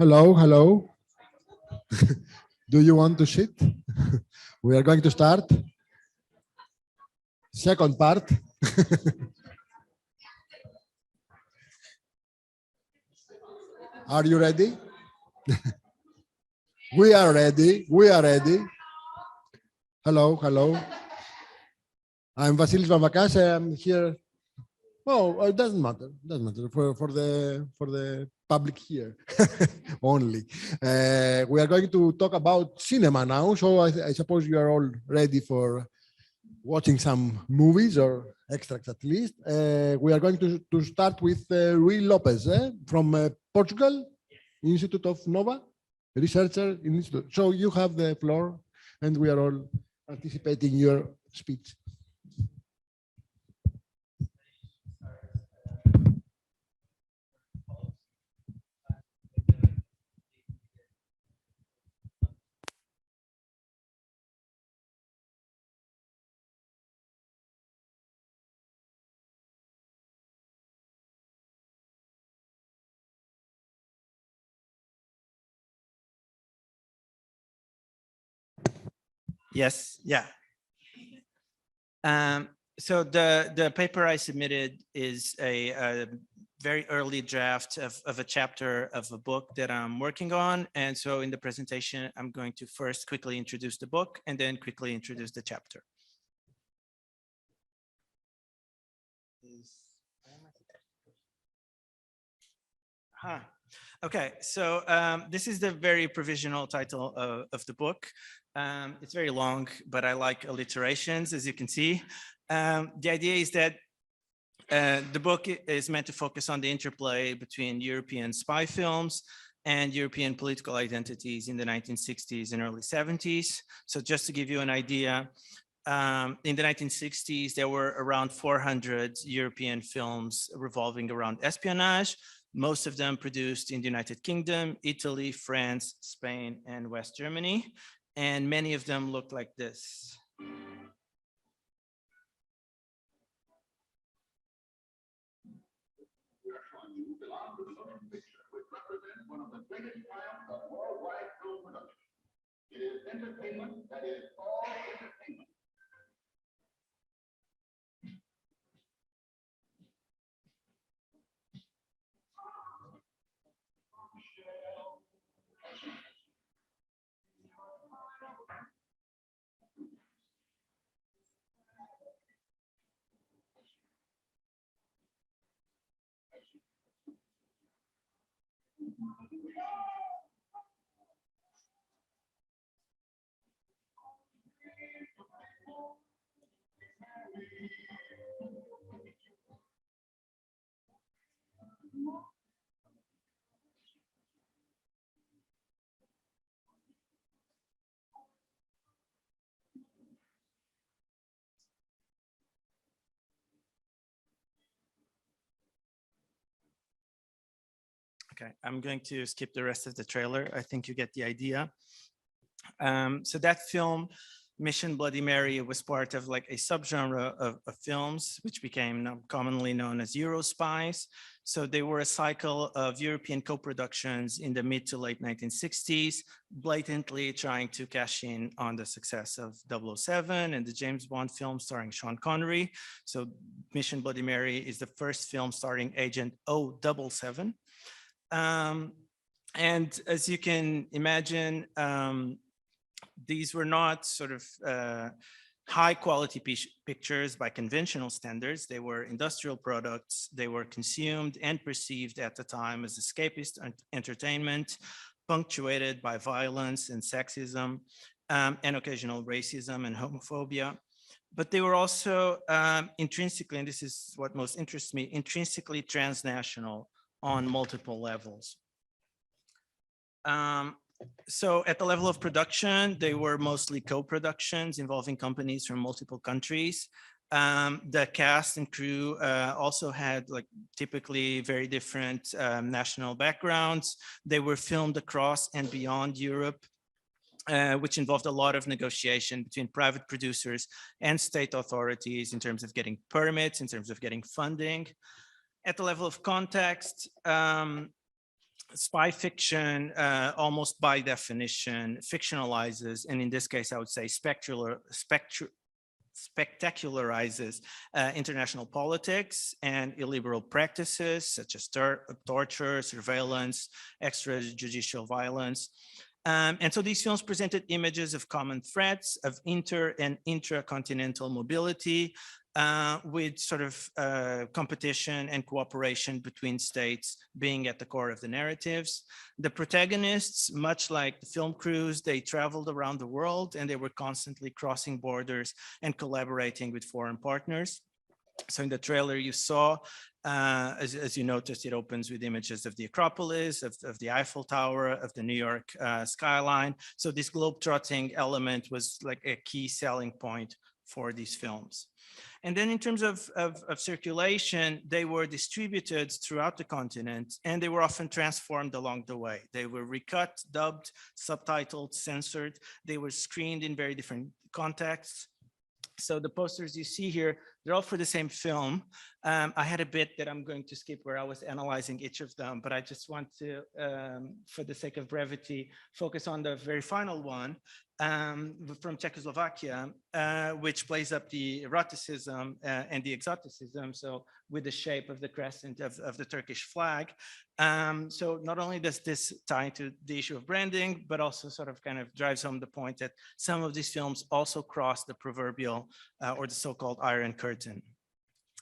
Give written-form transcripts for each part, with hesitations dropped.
Hello, hello. Do you want to sit? We are going to start. Second part. Are you ready? We are ready. We are ready. Hello, hello. I'm Vasilis Vavakas. I am here. Oh, it doesn't matter. It doesn't matter for the public here only. We are going to talk about cinema now. So I suppose you are all ready for watching some movies or extracts at least. We are going to start with Rui Lopez from Portugal, Institute of Nova, researcher in Institute. So you have the floor and we are all anticipating your speech. Yes, yeah. So the paper I submitted is a very early draft of a chapter of a book that I'm working on. And so in the presentation, I'm going to first quickly introduce the book and then quickly introduce the chapter. Okay, so this is the very provisional title of the book. It's very long, but I like alliterations, as you can see. The idea is that the book is meant to focus on the interplay between European spy films and European political identities in the 1960s and early 70s. So just to give you an idea, in the 1960s, there were around 400 European films revolving around espionage, most of them produced in the United Kingdom, Italy, France, Spain, and West Germany. And many of them look like this. One of the greatest triumphs of worldwide film production. It is entertainment that is all entertainment. Okay, I'm going to skip the rest of the trailer. I think you get the idea. So that film, Mission Bloody Mary, was part of like a subgenre of films, which became now commonly known as Euro spies. So they were a cycle of European co-productions in the mid to late 1960s, blatantly trying to cash in on the success of 007 and the James Bond film starring Sean Connery. So Mission Bloody Mary is the first film starring Agent 007. And as you can imagine, these were not sort of high quality pictures by conventional standards. They were industrial products. They were consumed and perceived at the time as escapist entertainment, punctuated by violence and sexism, and occasional racism and homophobia. But they were also intrinsically, and this is what most interests me, intrinsically transnational on multiple levels. So at the level of production, they were mostly co-productions involving companies from multiple countries. The cast and crew also had like typically very different national backgrounds. They were filmed across and beyond Europe, which involved a lot of negotiation between private producers and state authorities in terms of getting permits, in terms of getting funding. At the level of context, spy fiction, almost by definition, fictionalizes, and in this case, I would say spectacularizes international politics and illiberal practices such as torture, surveillance, extrajudicial violence. And so these films presented images of common threats, of inter and intracontinental mobility, with sort of competition and cooperation between states being at the core of the narratives. The protagonists, much like the film crews, they traveled around the world and they were constantly crossing borders and collaborating with foreign partners. So in the trailer you saw, as you noticed, it opens with images of the Acropolis, of the Eiffel Tower, of the New York skyline. So this globetrotting element was like a key selling point for these films. And then in terms of circulation, they were distributed throughout the continent, and they were often transformed along the way. They were recut, dubbed, subtitled, censored. They were screened in very different contexts. So the posters you see here, they're all for the same film. I had a bit that I'm going to skip where I was analyzing each of them, but I just want to, for the sake of brevity, focus on the very final one from Czechoslovakia, which plays up the eroticism and the exoticism. So with the shape of the crescent of the Turkish flag. So not only does this tie to the issue of branding, but also sort of kind of drives home the point that some of these films also cross the proverbial or the so-called Iron Curtain.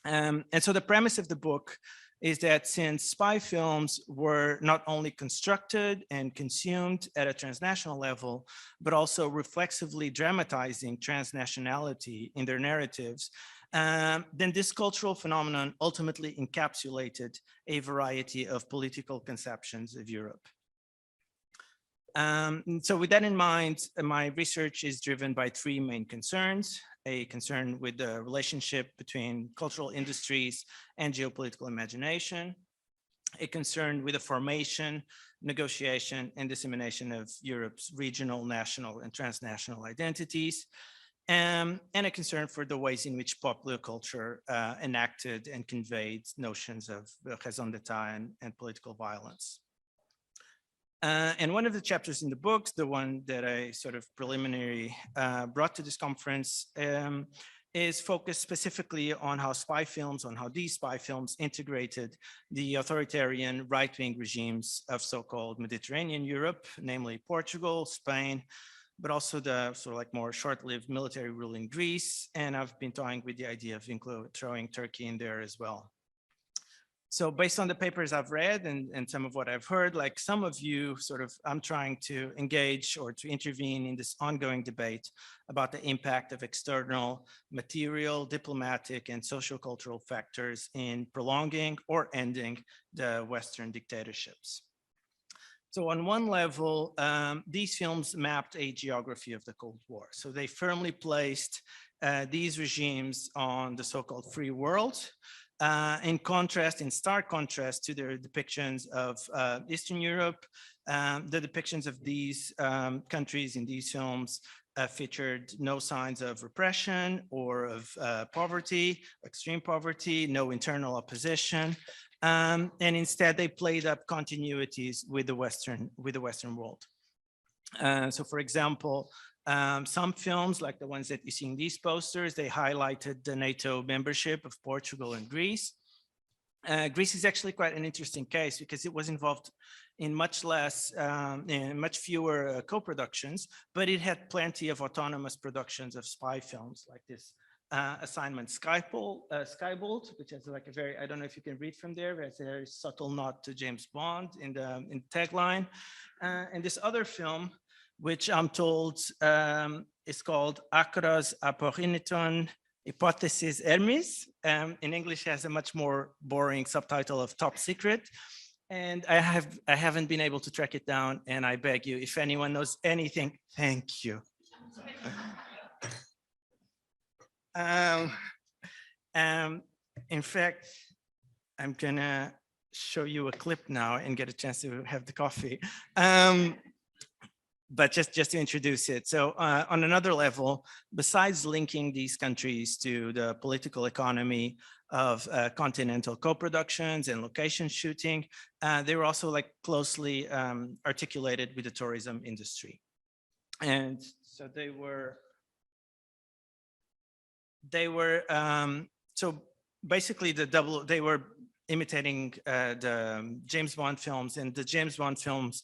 And so the premise of the book is that since spy films were not only constructed and consumed at a transnational level, but also reflexively dramatizing transnationality in their narratives, then this cultural phenomenon ultimately encapsulated a variety of political conceptions of Europe. So with that in mind, my research is driven by three main concerns: a concern with the relationship between cultural industries and geopolitical imagination, a concern with the formation, negotiation, and dissemination of Europe's regional, national, and transnational identities, and a concern for the ways in which popular culture enacted and conveyed notions of raison d'etat and political violence. And one of the chapters in the book, the one that I sort of preliminary brought to this conference, is focused specifically on how these spy films integrated the authoritarian right-wing regimes of so-called Mediterranean Europe, namely Portugal, Spain, but also the sort of like more short-lived military rule in Greece. And I've been toying with the idea of throwing Turkey in there as well. So based on the papers I've read and some of what I've heard, like some of you sort of, I'm trying to engage or to intervene in this ongoing debate about the impact of external material, diplomatic, and socio-cultural factors in prolonging or ending the Western dictatorships. So on one level, these films mapped a geography of the Cold War. So they firmly placed these regimes on the so-called free world, in stark contrast to their depictions of Eastern Europe. The depictions of these countries in these films featured no signs of repression or of poverty, extreme poverty, no internal opposition. And instead they played up continuities with the Western world. So for example, some films like the ones that you see in these posters, they highlighted the NATO membership of Portugal and Greece. Greece is actually quite an interesting case because it was involved in much fewer co-productions, but it had plenty of autonomous productions of spy films like this assignment Skybolt, which has like a very, I don't know if you can read from there, but it's a very subtle nod to James Bond in the tagline. And this other film, which I'm told is called Akros Aporiniton Hypothesis Hermes. In English, has a much more boring subtitle of Top Secret. And I haven't been able to track it down, and I beg you, if anyone knows anything, thank you. In fact, I'm gonna show you a clip now and get a chance to have the coffee. but just to introduce it. So on another level, besides linking these countries to the political economy of continental co-productions and location shooting, they were also like closely articulated with the tourism industry. And so they were so basically they were imitating the James Bond films, and the James Bond films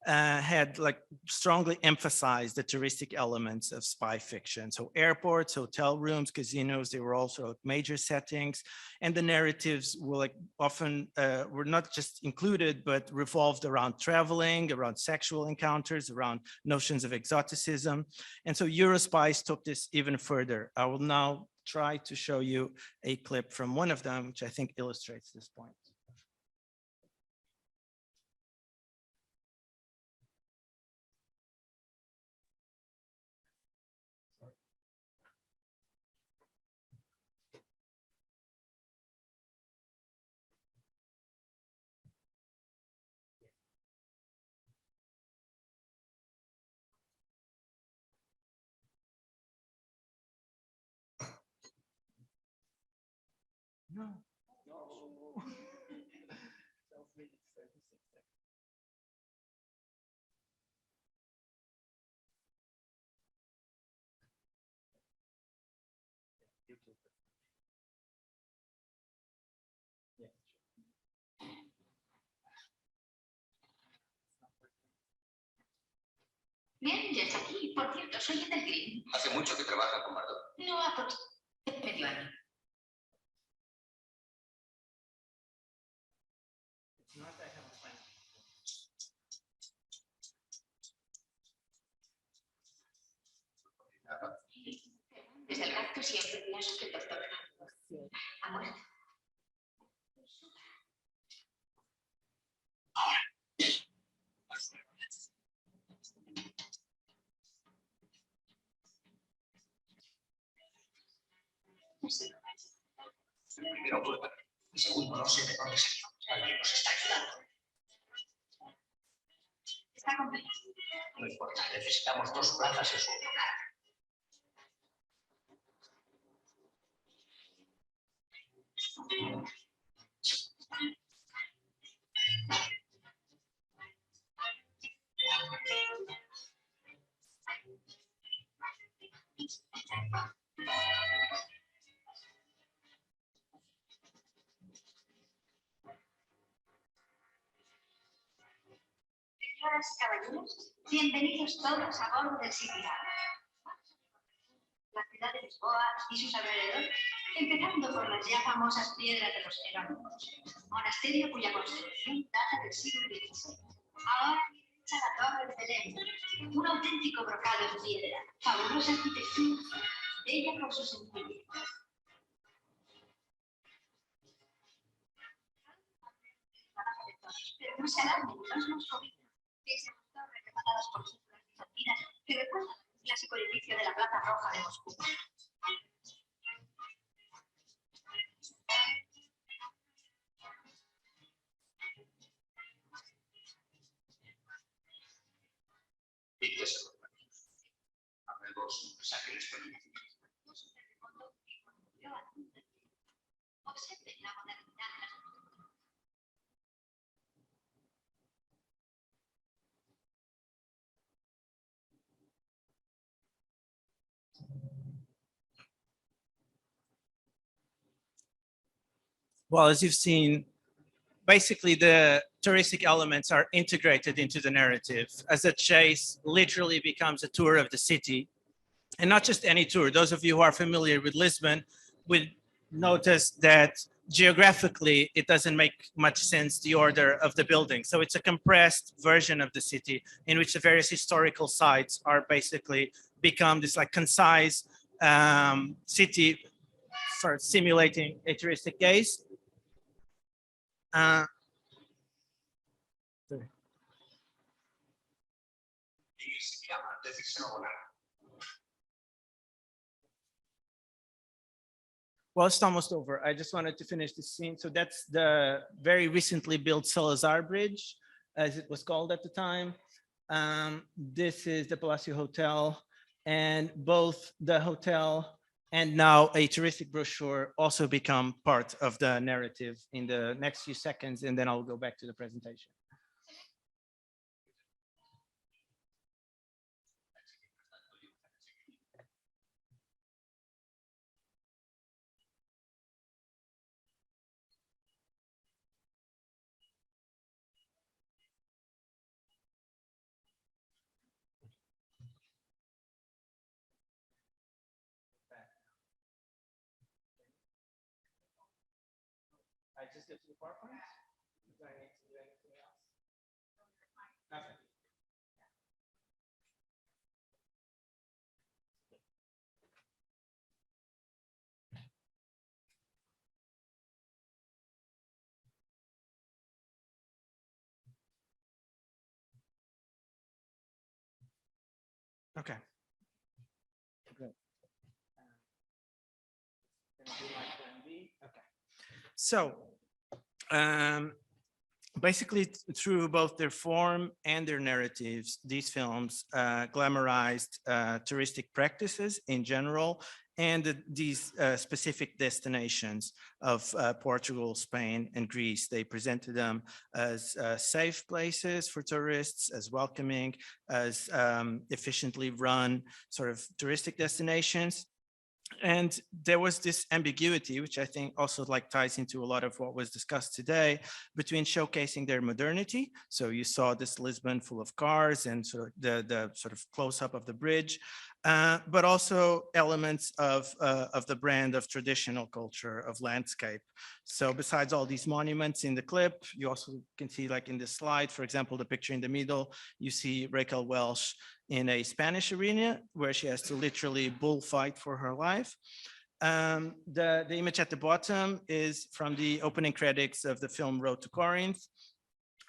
had like strongly emphasized the touristic elements of spy fiction. So airports, hotel rooms, casinos, they were also major settings, and the narratives were like often were not just included, but revolved around traveling, around sexual encounters, around notions of exoticism. And so Eurospies took this even further. I will now try to show you a clip from one of them, which I think illustrates this point. No. Bien, ya está aquí. Por cierto, soy el del Green. ¿Hace mucho que trabaja con Bardot? No, medio año. Desde el rapto siempre pienso que el doctor ha muerto. Primero prueba. Y segundo, no sé de dónde salió. Alguien nos está ayudando. Está completo. No importa, necesitamos 2 plazas en su lugar. Señoras y caballeros, bienvenidos todos a bordo del Siciliano. La ciudad de Lisboa y sus alrededores, empezando por las ya famosas piedras de los Jerónimos, monasterio cuya construcción data del siglo XVI. Ahora está la Torre de Belén, un auténtico brocado en piedra, fabulosa arquitectura, bella por su sencillez. Pero no se alarmen, no es moscovita. Es una torre rematadas por cúpulas bizantinas que recuerdan el clásico edificio de la Plaza Roja de Moscú. Dígase los partidos. Arreglos ángeles políticos. Observen la modernidad de las estructuras. Well, as you've seen, basically the touristic elements are integrated into the narrative as the chase literally becomes a tour of the city. And not just any tour. Those of you who are familiar with Lisbon would notice that geographically, it doesn't make much sense, the order of the building. So it's a compressed version of the city in which the various historical sites are basically become this like concise city for simulating a touristic gaze. Well, it's almost over. I just wanted to finish this scene. So that's the very recently built Salazar Bridge, as it was called at the time. This is the Palacio Hotel, and both the hotel and now a touristic brochure also become part of the narrative in the next few seconds, and then I'll go back to the presentation. I just go to the PowerPoint? Do I need to do anything else? Okay. Okay. Good. Gonna do my plan B. Okay. So, basically, through both their form and their narratives, these films glamorized touristic practices in general and these specific destinations of Portugal, Spain, and Greece. They presented them as safe places for tourists, as welcoming, as efficiently run sort of touristic destinations. And there was this ambiguity, which I think also like ties into a lot of what was discussed today, between showcasing their modernity. So you saw this Lisbon full of cars and sort of the sort of close up of the bridge, but also elements of the brand of traditional culture, of landscape. So besides all these monuments in the clip, you also can see, like in this slide, for example, the picture in the middle, you see Raquel Welch in a Spanish arena where she has to literally bullfight for her life. The image at the bottom is from the opening credits of the film Road to Corinth.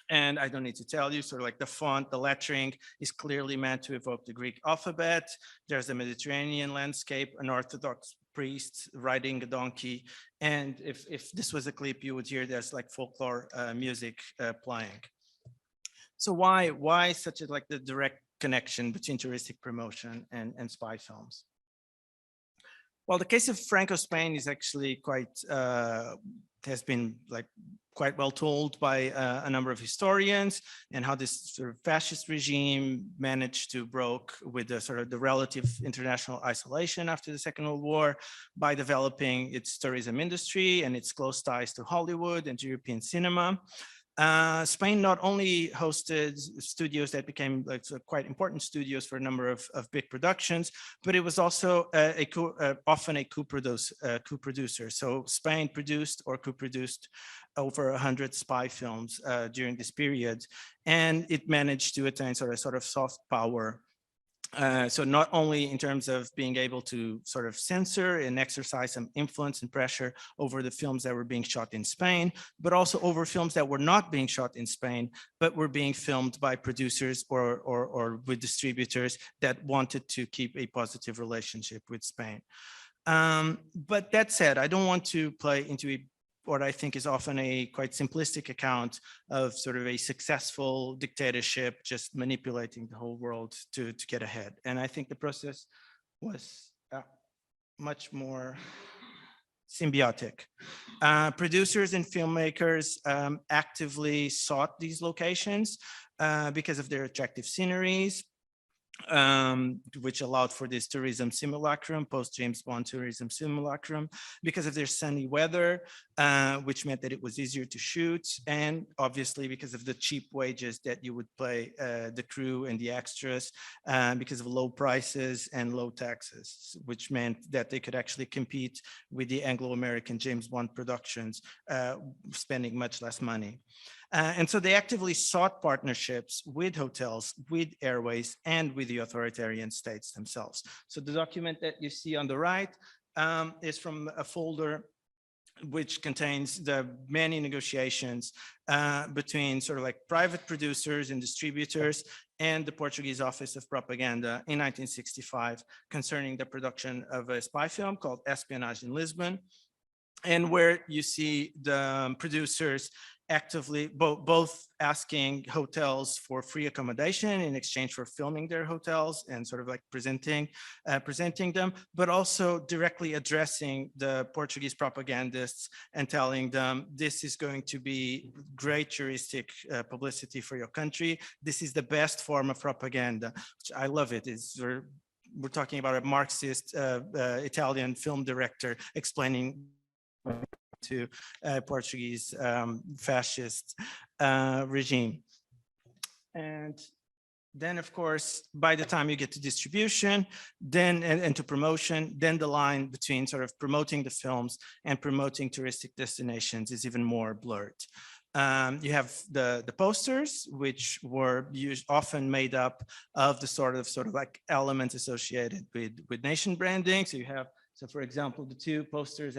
And I don't need to tell you, sort of like the font, the lettering is clearly meant to evoke the Greek alphabet. There's a Mediterranean landscape, an Orthodox priest riding a donkey. And if this was a clip, you would hear there's like folklore music playing. So why such a like the direct connection between touristic promotion and spy films? Well, the case of Franco Spain is actually quite, has been like quite well told by a number of historians, and how this sort of fascist regime managed to broke with the sort of the relative international isolation after the Second World War by developing its tourism industry and its close ties to Hollywood and to European cinema. Spain not only hosted studios that became like quite important studios for a number of big productions, but it was also often a co-producer. So Spain produced or co-produced over 100 spy films during this period, and it managed to attain sort of soft power. So not only in terms of being able to sort of censor and exercise some influence and pressure over the films that were being shot in Spain, but also over films that were not being shot in Spain, but were being filmed by producers or with distributors that wanted to keep a positive relationship with Spain. But that said, I don't want to play into what I think is often a quite simplistic account of sort of a successful dictatorship just manipulating the whole world to get ahead. And I think the process was much more symbiotic. Producers and filmmakers actively sought these locations because of their attractive sceneries, which allowed for this tourism simulacrum, post-James Bond tourism simulacrum, because of their sunny weather, which meant that it was easier to shoot, and obviously because of the cheap wages that you would pay the crew and the extras, because of low prices and low taxes, which meant that they could actually compete with the Anglo-American James Bond productions, spending much less money. And so they actively sought partnerships with hotels, with airways, and with the authoritarian states themselves. So the document that you see on the right is from a folder which contains the many negotiations between sort of like private producers and distributors and the Portuguese Office of Propaganda in 1965 concerning the production of a spy film called Espionage in Lisbon, and where you see the producers actively both asking hotels for free accommodation in exchange for filming their hotels and sort of like presenting them, but also directly addressing the Portuguese propagandists and telling them this is going to be great touristic publicity for your country. This is the best form of propaganda, which I love it. We're talking about a Marxist Italian film director explaining to Portuguese fascist regime. And then, of course, by the time you get to distribution, then and to promotion, then the line between sort of promoting the films and promoting touristic destinations is even more blurred. You have the posters, which were often made up of the sort of like elements associated with nation branding. So you have, so for example, the two posters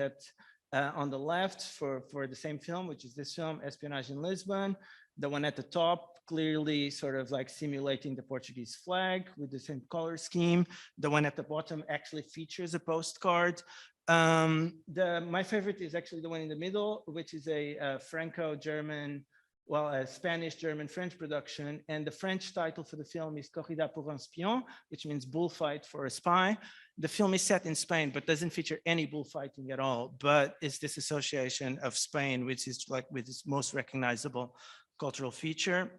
on the left for the same film, which is this film, Espionage in Lisbon. The one at the top, clearly sort of like simulating the Portuguese flag with the same color scheme. The one at the bottom actually features a postcard. My favorite is actually the one in the middle, which is a Franco-German, well, a Spanish-German-French production. And the French title for the film is Corrida pour un espion, which means bullfight for a spy. The film is set in Spain, but doesn't feature any bullfighting at all. But it's this association of Spain, which is like with its most recognizable cultural feature.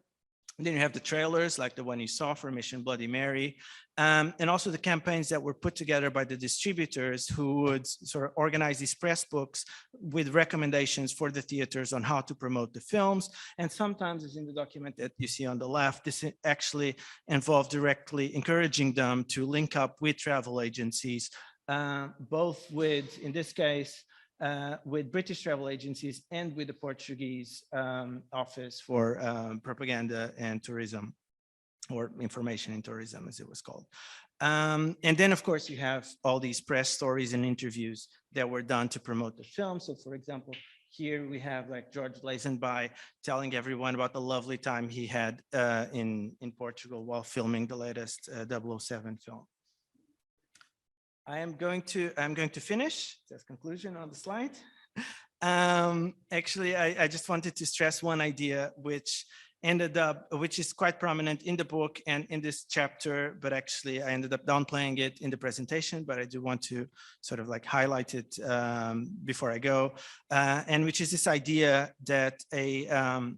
And then you have the trailers, like the one you saw for Mission Bloody Mary, and also the campaigns that were put together by the distributors who would sort of organize these press books with recommendations for the theaters on how to promote the films. And sometimes, as in the document that you see on the left, this actually involved directly encouraging them to link up with travel agencies, both with, in this case, with British travel agencies and with the Portuguese Office for Propaganda and Tourism, or Information in Tourism, as it was called. And then, of course, you have all these press stories and interviews that were done to promote the film. So, for example, here we have like George Lazenby telling everyone about the lovely time he had in Portugal while filming the latest 007 film. I'm going to finish. There's conclusion on the slide. Actually, I just wanted to stress one idea which is quite prominent in the book and in this chapter, but actually I ended up downplaying it in the presentation, but I do want to sort of like highlight it before I go, and which is this idea that a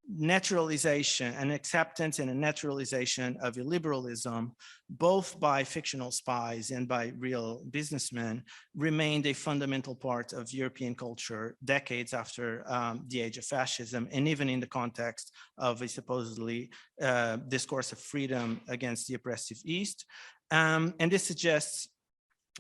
naturalization, an acceptance and a naturalization of illiberalism, both by fictional spies and by real businessmen, remained a fundamental part of European culture decades after the age of fascism, and even in the context of a supposedly discourse of freedom against the oppressive East. And this suggests,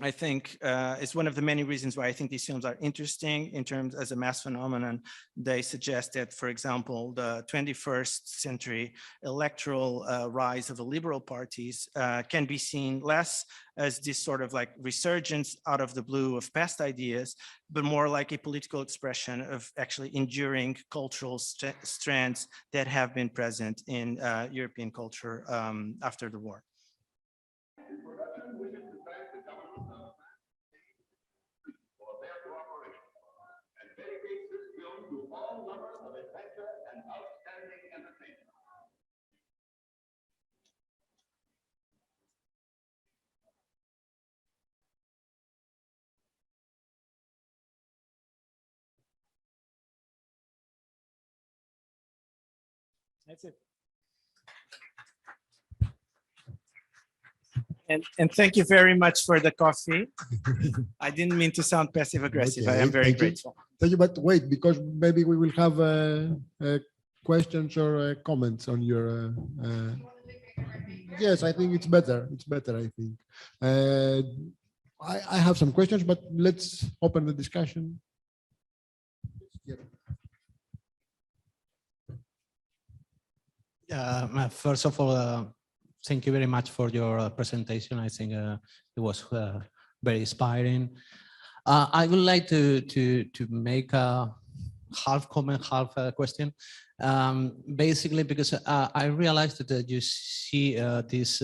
I think, is one of the many reasons why I think these films are interesting in terms as a mass phenomenon. They suggest that, for example, the 21st century electoral rise of the liberal parties can be seen less as this sort of like resurgence out of the blue of past ideas, but more like a political expression of actually enduring cultural strands that have been present in European culture after the war. That's it. And thank you very much for the coffee. I didn't mean to sound passive aggressive. Okay, I am very grateful. Thank you, but wait, because maybe we will have questions or comments on your. Yes, I think it's better. It's better, I think. I have some questions, but let's open the discussion. First of all, thank you very much for your presentation. I think it was very inspiring. I would like to make a half comment, half question. Basically, because I realized that you see this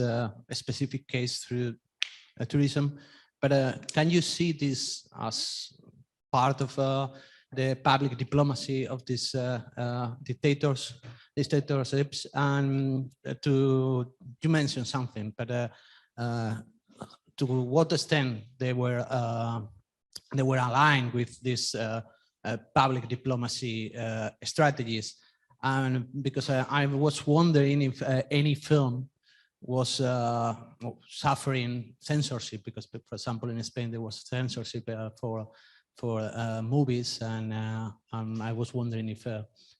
specific case through tourism, but can you see this as part of the public diplomacy of these dictatorships, and you mentioned something, but to what extent they were aligned with these public diplomacy strategies. And because I was wondering if any film was suffering censorship, because, for example, in Spain there was censorship for movies, and I was wondering if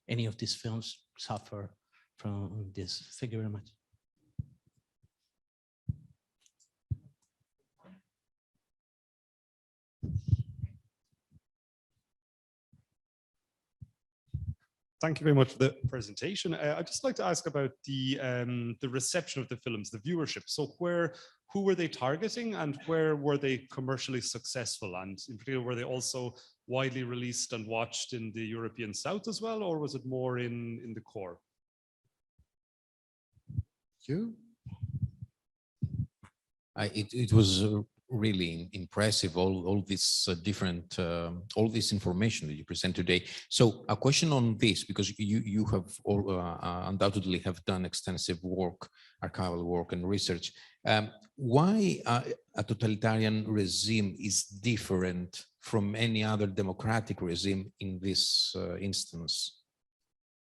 any of these films suffer from this. Thank you very much. Thank you very much for the presentation. I'd just like to ask about the reception of the films, the viewership. So who were they targeting, and where were they commercially successful? And in particular, were they also widely released and watched in the European South as well, or was it more in the core? You? It was really impressive, all this different, all this information that you present today. So a question on this, because you have undoubtedly have done extensive work, archival work and research. Why a totalitarian regime is different from any other democratic regime in this instance?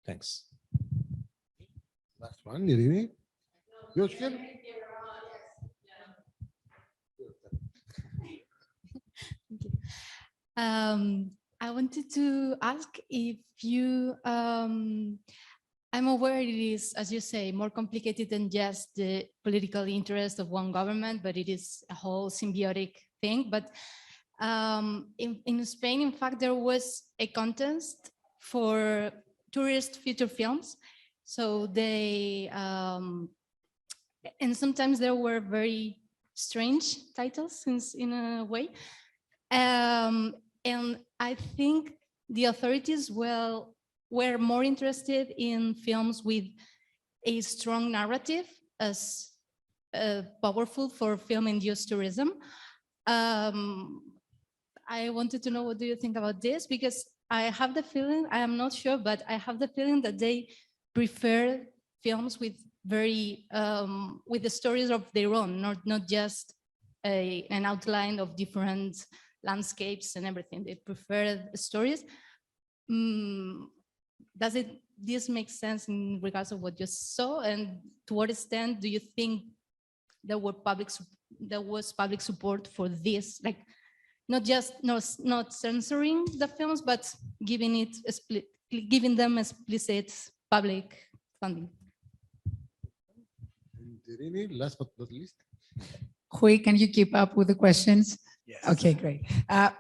Thanks. Last one, Irini. You're scared? I wanted to ask if you, I'm aware it is, as you say, more complicated than just the political interest of one government, but it is a whole symbiotic thing. But in Spain, in fact, there was a contest for tourist feature films. So they, and sometimes there were very strange titles in a way. And I think the authorities were more interested in films with a strong narrative as powerful for film-induced tourism. I wanted to know, what do you think about this? Because I have the feeling, I am not sure, but I have the feeling that they prefer films with very, with the stories of their own, not just an outline of different landscapes and everything. They prefer stories. Does this make sense in regards of what you saw? And to what extent do you think there was public support for this? Like, not censoring the films, but giving them explicit public funding. Irini, last but not least. Hui, can you keep up with the questions? Yes. Okay, great.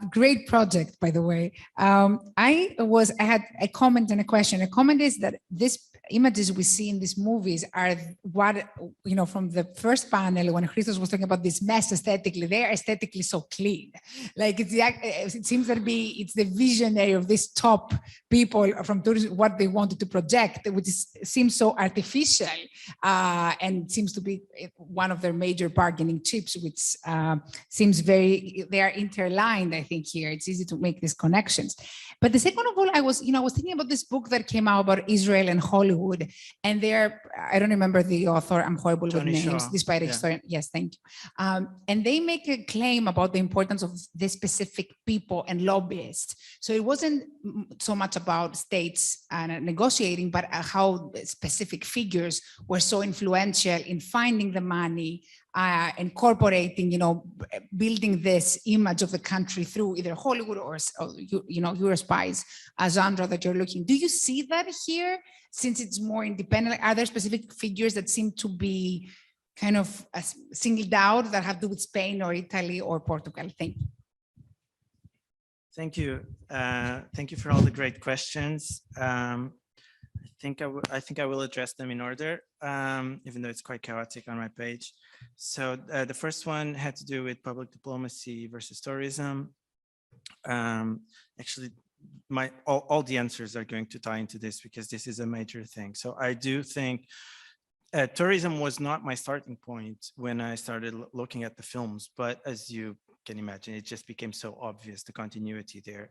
Great project, by the way. I had a comment and a question. A comment is that these images we see in these movies are what, you know, from the first panel when Christos was talking about this mess aesthetically, they are aesthetically so clean. Like it seems that it's the visionary of these top people from tourism, what they wanted to project, which seems so artificial and seems to be one of their major bargaining chips, which seems they are interlined, I think here. It's easy to make these connections. But the second of all, I was thinking about this book that came out about Israel and Hollywood, and I don't remember the author, I'm horrible with names, Shaw. despite historian. Yes, thank you. And they make a claim about the importance of this specific people and lobbyists. So it wasn't so much about states and negotiating, but how specific figures were so influential in finding the money, incorporating, building this image of the country through either Hollywood or Eurospies, a genre that you're looking. Do you see that here, since it's more independent? Are there specific figures that seem to be kind of singled out that have to do with Spain or Italy or Portugal? Thank you. Thank you. Thank you for all the great questions. I think I will address them in order, even though it's quite chaotic on my page. So the first one had to do with public diplomacy versus tourism. Actually, all the answers are going to tie into this because this is a major thing. So I do think tourism was not my starting point when I started looking at the films, but as you can imagine, it just became so obvious, the continuity there.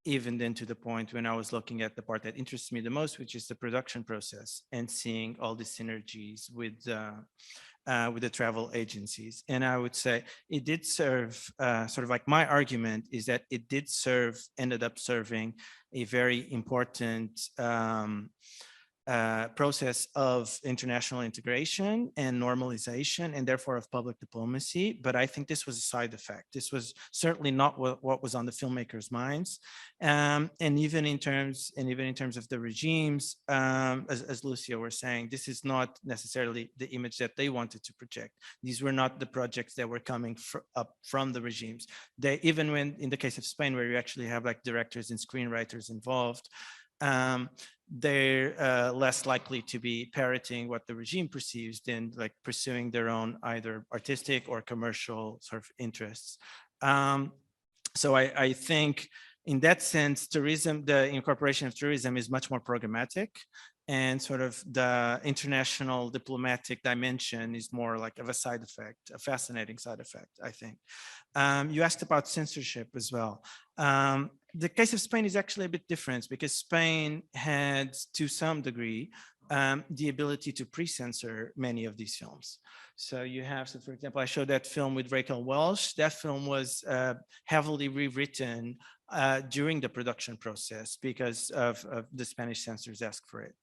even then to the point when I was looking at the part that interests me the most, which is the production process and seeing all the synergies with the travel agencies. And I would say it did serve, sort of like my argument is that it did serve, ended up serving a very important process of international integration and normalization, and therefore of public diplomacy. But I think this was a side effect. This was certainly not what was on the filmmakers' minds. And even in terms of the regimes, as Lucia was saying, this is not necessarily the image that they wanted to project. These were not the projects that were coming up from the regimes. They, even when in the case of Spain, where you actually have like directors and screenwriters involved, they're less likely to be parroting what the regime perceives than like pursuing their own either artistic or commercial sort of interests. So I think in that sense, tourism, the incorporation of tourism is much more programmatic, and sort of the international diplomatic dimension is more like of a side effect, a fascinating side effect, I think. You asked about censorship as well. The case of Spain is actually a bit different because Spain had, to some degree, the ability to pre-censor many of these films. So you have, so for example, I showed that film with Raquel Welch. That film was heavily rewritten during the production process because of the Spanish censors asked for it.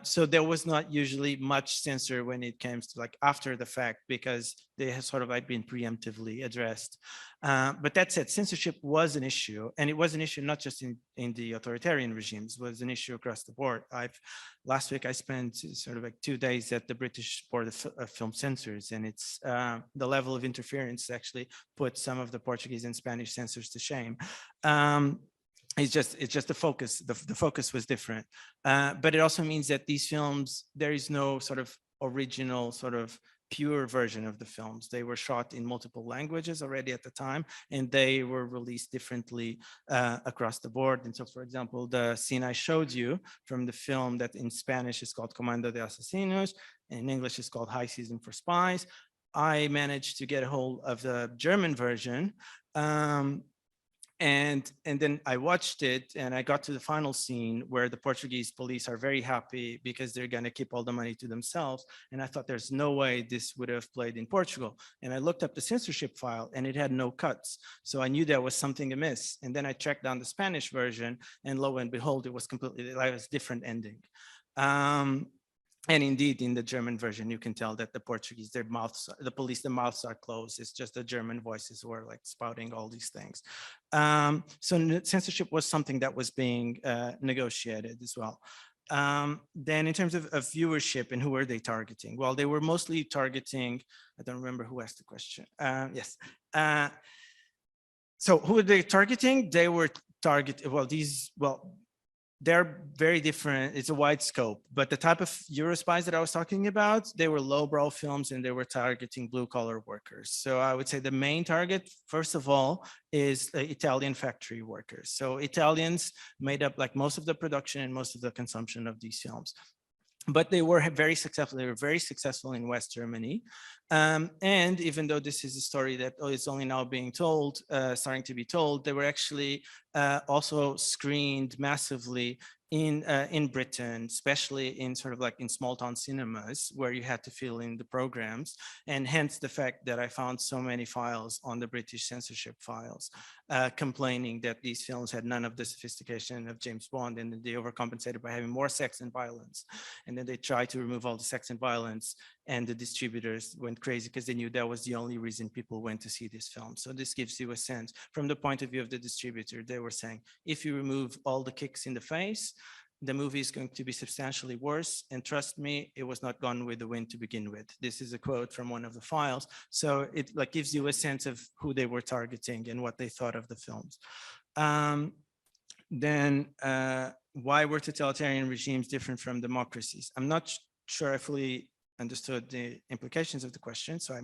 So there was not usually much censor when it came to like after the fact, because they have sort of like been preemptively addressed. But that said, censorship was an issue, and it was an issue not just in the authoritarian regimes, it was an issue across the board. Last week I spent sort of like 2 days at the British Board of Film Censors, and it's the level of interference actually put some of the Portuguese and Spanish censors to shame. It's just the focus. The focus was different, but it also means that these films, there is no sort of original sort of pure version of the films. They were shot in multiple languages already at the time, and they were released differently across the board. And so, for example, the scene I showed you from the film that in Spanish is called Comando de Asesinos, and in English is called High Season for Spies. I managed to get a hold of the German version. And then I watched it and I got to the final scene where the Portuguese police are very happy because they're going to keep all the money to themselves. And I thought there's no way this would have played in Portugal. And I looked up the censorship file and it had no cuts. So I knew there was something amiss. And then I tracked down the Spanish version, and lo and behold, it was completely, like, it was different ending. And indeed, in the German version, you can tell that the Portuguese, their mouths, the police, the mouths are closed. It's just the German voices who are like spouting all these things. So censorship was something that was being negotiated as well. Then in terms of viewership and who were they targeting? Well, they were mostly targeting, I don't remember who asked the question. Yes. So who were they targeting? They were targeting, they're very different. It's a wide scope, but the type of Eurospies that I was talking about, they were lowbrow films and they were targeting blue collar workers. So I would say the main target, first of all, is Italian factory workers. So Italians made up like most of the production and most of the consumption of these films. But they were very successful. They were very successful in West Germany. And even though this is a story that is only now being told, starting to be told, they were actually also screened massively in Britain, especially in sort of like in small town cinemas where you had to fill in the programs. And hence the fact that I found so many files on the British censorship files complaining that these films had none of the sophistication of James Bond, and they overcompensated by having more sex and violence. And then they tried to remove all the sex and violence, and the distributors went crazy because they knew that was the only reason people went to see this film. So this gives you a sense from the point of view of the distributor. They were saying, if you remove all the kicks in the face, the movie is going to be substantially worse. And trust me, it was not Gone with the Wind to begin with. This is a quote from one of the files. So it like gives you a sense of who they were targeting and what they thought of the films. Then why were totalitarian regimes different from democracies? I'm not sure I fully understood the implications of the question. So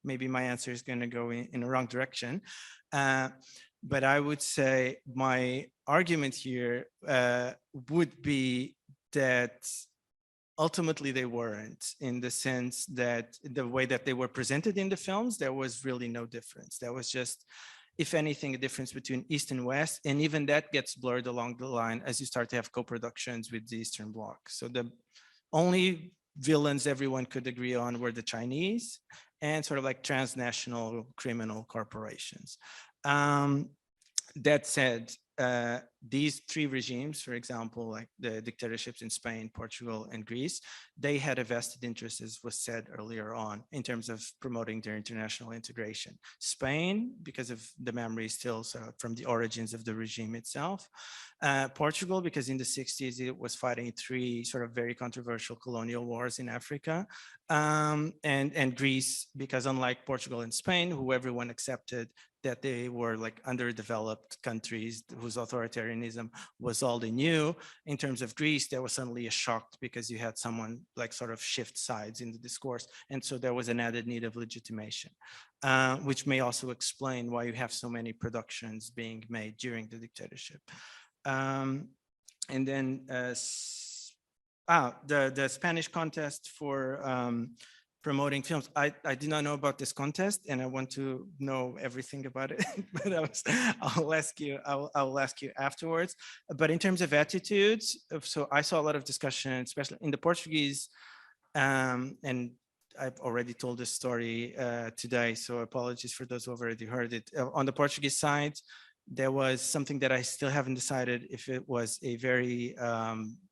maybe my answer is going to go in a wrong direction. But I would say my argument here would be that ultimately they weren't, in the sense that the way that they were presented in the films, there was really no difference. There was just if anything, a difference between East and West. And even that gets blurred along the line as you start to have co-productions with the Eastern Bloc. So the only villains everyone could agree on were the Chinese and sort of like transnational criminal corporations. That said, these three regimes, for example, like the dictatorships in Spain, Portugal, and Greece, they had a vested interest, as was said earlier on, in terms of promoting their international integration. Spain, because of the memory still from the origins of the regime itself. Portugal, because in the 60s, it was fighting three sort of very controversial colonial wars in Africa. And Greece, because unlike Portugal and Spain, who everyone accepted that they were like underdeveloped countries whose authoritarianism was all they knew. In terms of Greece, there was suddenly a shock because you had someone like sort of shift sides in the discourse. And so there was an added need of legitimation, which may also explain why you have so many productions being made during the dictatorship. And then the Spanish contest for promoting films. I did not know about this contest, and I want to know everything about it. But I'll ask you afterwards. But in terms of attitudes, so I saw a lot of discussion, especially in the Portuguese, and I've already told this story today. So apologies for those who have already heard it. On the Portuguese side, there was something that I still haven't decided if it was a very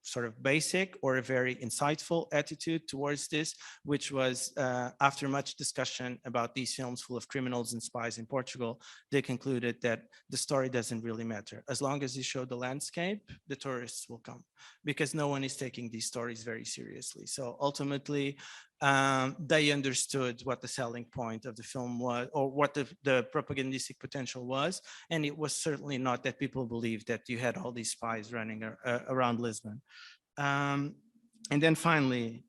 sort of basic or a very insightful attitude towards this, which was after much discussion about these films full of criminals and spies in Portugal, they concluded that the story doesn't really matter. As long as you show the landscape, the tourists will come, because no one is taking these stories very seriously. So ultimately, they understood what the selling point of the film was, or what the propagandistic potential was. And it was certainly not that people believed that you had all these spies running around Lisbon. And then finally,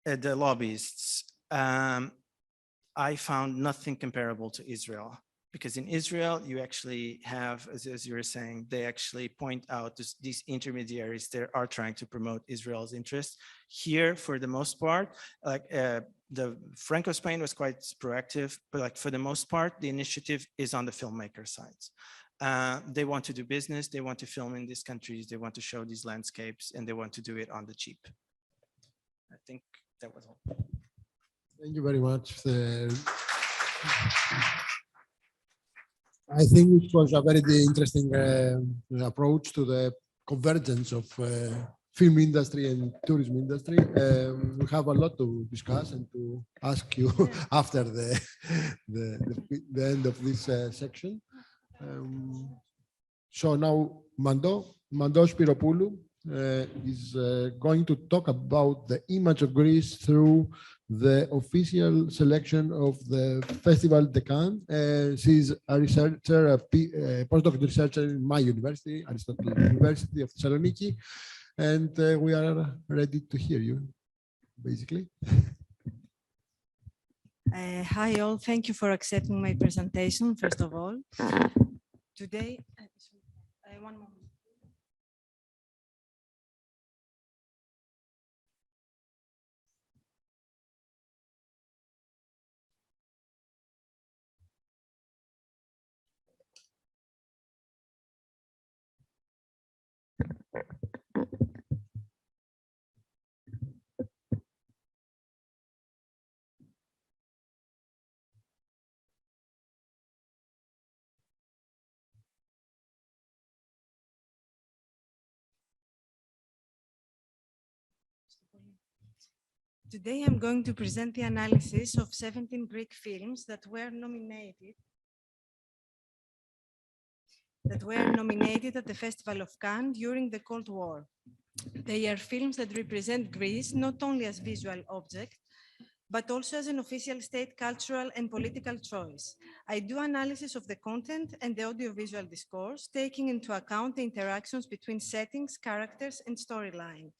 the lobbyists. I found nothing comparable to Israel, because in Israel, you actually have, as you were saying, they actually point out these intermediaries that are trying to promote Israel's interests. Here, for the most part, like the Franco Spain was quite proactive, but like for the most part, the initiative is on the filmmaker side. They want to do business, they want to film in these countries, they want to show these landscapes, and they want to do it on the cheap. I think that was all. Thank you very much. I think it was a very interesting approach to the convergence of film industry and tourism industry. We have a lot to discuss and to ask you after the end of this section. So now Mando Spiropoulou is going to talk about the image of Greece through the official selection of the Festival de Cannes. She's a researcher, a postdoc researcher in my university, Aristotle University of Thessaloniki, and we are ready to hear you, basically. Hi all, thank you for accepting my presentation, first of all. Today, one moment. Today I'm going to present the analysis of 17 Greek films that were nominated at the Festival of Cannes during the Cold War. They are films that represent Greece not only as visual object, but also as an official state cultural and political choice. I do analysis of the content and the audiovisual discourse, taking into account the interactions between settings, characters, and storyline.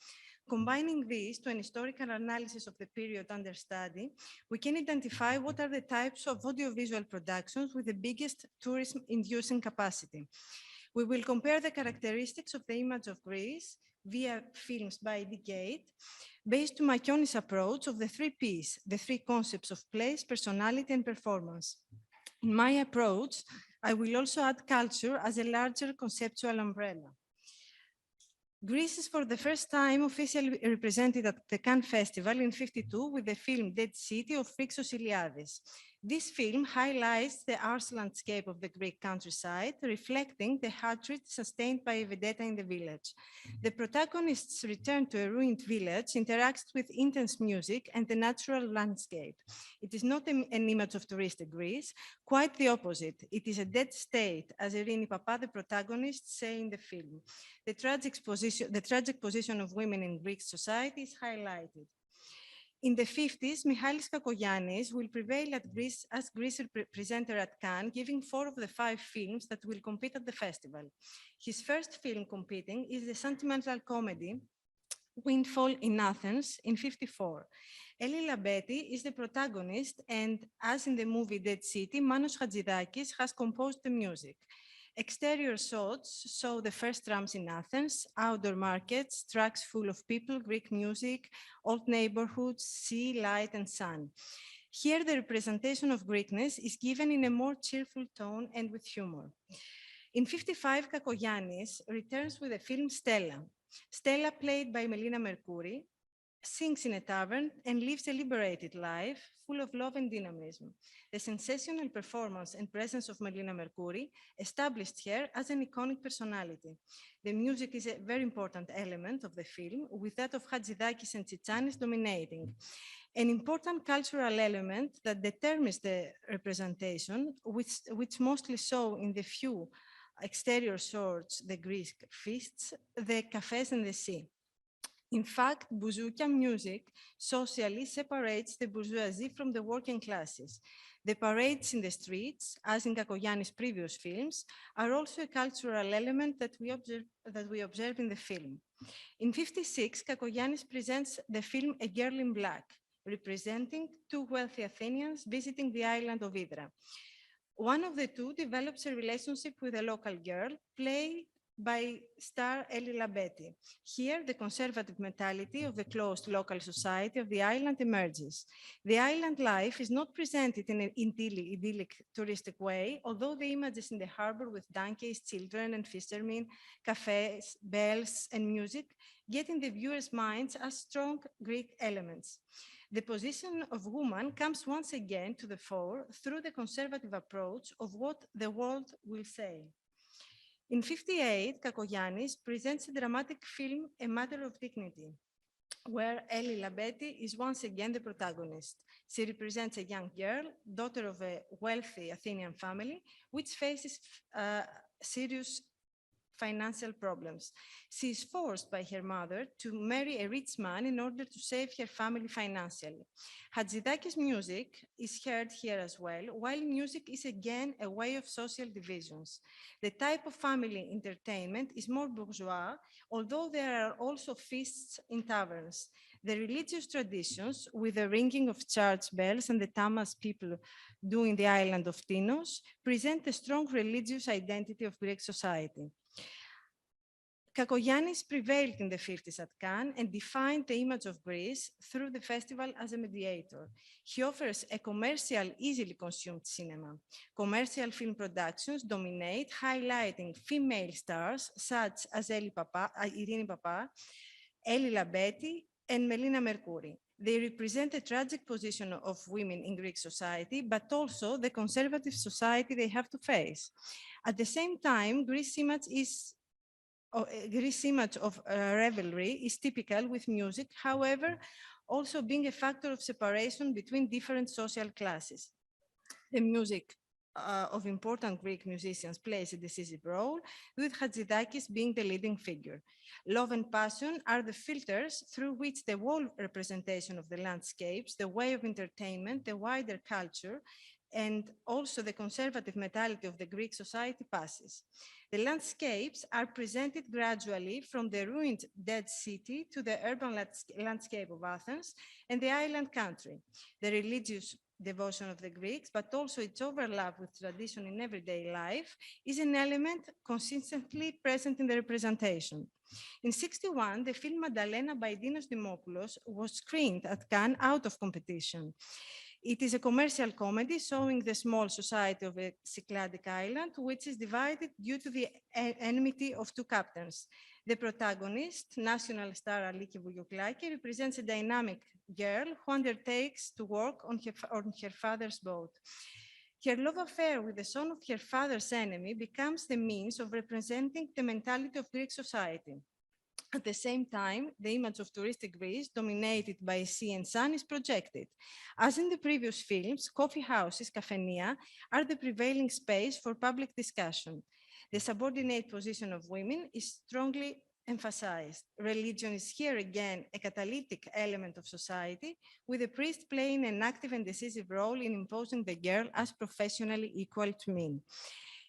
Combining these to an historical analysis of the period under study, we can identify what are the types of audiovisual productions with the biggest tourism-inducing capacity. We will compare the characteristics of the image of Greece via films by decade, based on Machioni's approach of the three Ps, the three concepts of place, personality, and performance. In my approach, I will also add culture as a larger conceptual umbrella. Greece is for the first time officially represented at the Cannes Festival in 1952 with the film Dead City of Phrixos Iliadis. This film highlights the harsh landscape of the Greek countryside, reflecting the hatred sustained by a vendetta in the village. The protagonist's return to a ruined village interacts with intense music and the natural landscape. It is not an image of touristic Greece, quite the opposite. It is a dead state, as Irini Papa, the protagonist, say in the film. The tragic position of women in Greek society is highlighted. In the 50s, Michalis Kakogiannis will prevail at Greece as Greece presenter at Cannes, giving 4 of the 5 films that will compete at the festival. His first film competing is the sentimental comedy Windfall in Athens in 1954. Eli Labeti is the protagonist, and as in the movie Dead City, Manos Hadzidakis has composed the music. Exterior shots show the first trams in Athens, outdoor markets, tracks full of people, Greek music, old neighborhoods, sea, light, and sun. Here, the representation of Greekness is given in a more cheerful tone and with humor. In 1955, Kakogiannis returns with the film Stella. Stella, played by Melina Mercouri, sings in a tavern and lives a liberated life full of love and dynamism. The sensational performance and presence of Melina Mercouri established her as an iconic personality. The music is a very important element of the film, with that of Hadzidakis and Tsitsanis dominating. An important cultural element that determines the representation, which mostly show in the few exterior shots, the Greek feasts, the cafes and the sea. In fact, bouzoukia music socially separates the bourgeoisie from the working classes. The parades in the streets, as in Kakogiannis' previous films, are also a cultural element that we observe in the film. In 1956, Kakogiannis presents the film A Girl in Black, representing 2 wealthy Athenians visiting the island of Hydra. One of the 2 develops a relationship with a local girl, played by star Eli Labeti. Here, the conservative mentality of the closed local society of the island emerges. The island life is not presented in an idyllic touristic way, although the images in the harbor with donkeys, children, and fishermen, cafes, bells, and music get in the viewer's minds as strong Greek elements. The position of woman comes once again to the fore through the conservative approach of what the world will say. In 1958, Kakogiannis presents a dramatic film, A Matter of Dignity, where Eli Labeti is once again the protagonist. She represents a young girl, daughter of a wealthy Athenian family, which faces serious financial problems. She is forced by her mother to marry a rich man in order to save her family financially. Hadzidakis' music is heard here as well, while music is again a way of social divisions. The type of family entertainment is more bourgeois, although there are also feasts in taverns. The religious traditions, with the ringing of church bells and the tamas people do in the island of Tinos, present a strong religious identity of Greek society. Kakogiannis prevailed in the 1950s at Cannes and defined the image of Greece through the festival as a mediator. He offers a commercial, easily consumed cinema. Commercial film productions dominate, highlighting female stars such as Irini Papa, Eli Labeti, and Melina Mercouri. They represent a tragic position of women in Greek society, but also the conservative society they have to face. At the same time, Greece's image of revelry is typical with music, however, also being a factor of separation between different social classes. The music of important Greek musicians plays a decisive role, with Hadzidakis being the leading figure. Love and passion are the filters through which the whole representation of the landscapes, the way of entertainment, the wider culture, and also the conservative mentality of the Greek society passes. The landscapes are presented gradually from the ruined dead city to the urban landscape of Athens and the island country. The religious devotion of the Greeks, but also its overlap with tradition in everyday life, is an element consistently present in the representation. In 1961, the film Madalena by Dinos Dimopoulos was screened at Cannes out of competition. It is a commercial comedy showing the small society of a Cycladic island, which is divided due to the enmity of two captains. The protagonist, national star Aliki Vouglioulaki, represents a dynamic girl who undertakes to work on her father's boat. Her love affair with the son of her father's enemy becomes the means of representing the mentality of Greek society. At the same time, the image of touristic Greece, dominated by sea and sun, is projected. As in the previous films, coffee houses, cafeteria, are the prevailing space for public discussion. The subordinate position of women is strongly emphasized. Religion is here again a catalytic element of society, with the priest playing an active and decisive role in imposing the girl as professionally equal to men.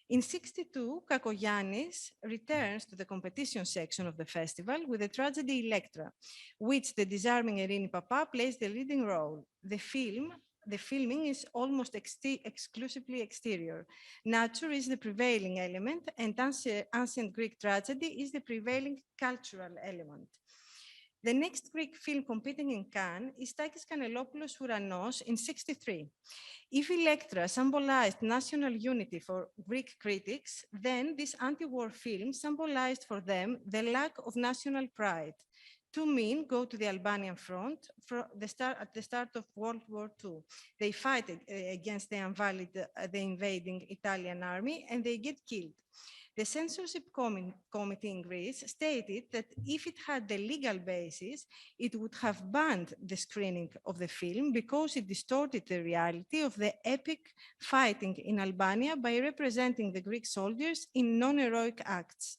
In 1962, Kakogiannis returns to the competition section of the festival with the tragedy Electra, which the disarming Irini Papa plays the leading role. The filming is almost exclusively exterior. Nature is the prevailing element, and ancient Greek tragedy is the prevailing cultural element. The next Greek film competing in Cannes is Takis Kanellopoulos' Uranos in 1963. If Electra symbolized national unity for Greek critics, then this anti-war film symbolized for them the lack of national pride. Two men go to the Albanian front at the start of World War II. They fight against the invading Italian army, and they get killed. The censorship committee in Greece stated that if it had the legal basis, it would have banned the screening of the film because it distorted the reality of the epic fighting in Albania by representing the Greek soldiers in non-heroic acts.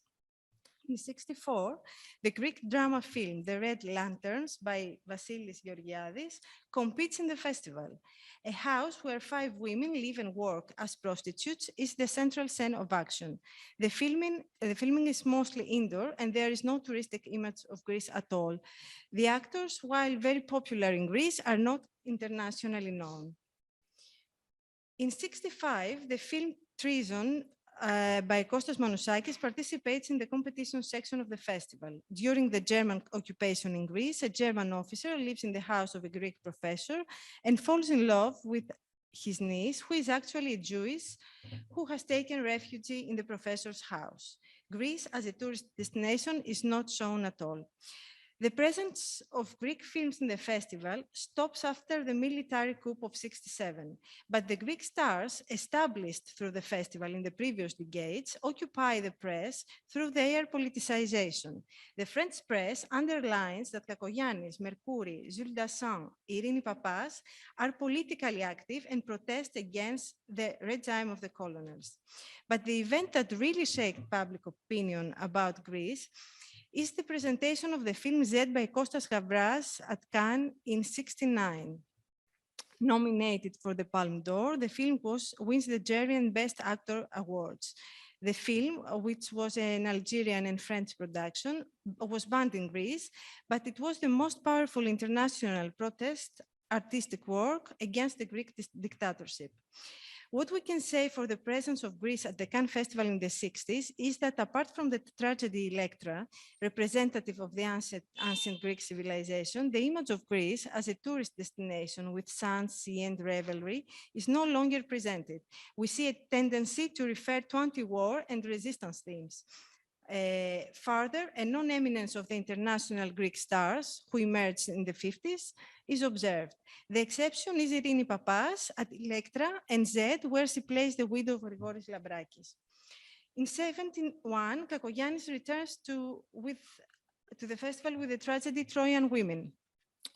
In 1964, the Greek drama film The Red Lanterns by Vasilis Georgiadis competes in the festival. A house where 5 women live and work as prostitutes is the central scene of action. The filming is mostly indoor, and there is no touristic image of Greece at all. The actors, while very popular in Greece, are not internationally known. In 1965, the film Treason by Kostas Manousakis participates in the competition section of the festival. During the German occupation in Greece, a German officer lives in the house of a Greek professor and falls in love with his niece, who is actually a Jewess who has taken refuge in the professor's house. Greece as a tourist destination is not shown at all. The presence of Greek films in the festival stops after the military coup of 1967, but the Greek stars established through the festival in the previous decades occupy the press through their politicization. The French press underlines that Kakogiannis, Mercouri, Jules Dassin, Irini Papas are politically active and protest against the regime of the colonels. But the event that really shaped public opinion about Greece is the presentation of the film Z by Kostas Gavras at Cannes in 1969. Nominated for the Palme d'Or, the film wins the jury and Best Actor awards. The film, which was an Algerian and French production, was banned in Greece, but it was the most powerful international protest artistic work against the Greek dictatorship. What we can say for the presence of Greece at the Cannes Festival in the 1960s is that apart from the tragedy Electra, representative of the ancient Greek civilization, the image of Greece as a tourist destination with sun, sea, and revelry is no longer presented. We see a tendency to refer to anti-war and resistance themes. Further, a non-eminence of the international Greek stars who emerged in the 1950s is observed. The exception is Irini Papas at Electra and Z, where she plays the widow of Grigoris Labrakis. In 1971, Kakogiannis returns to the festival with the tragedy Trojan Women.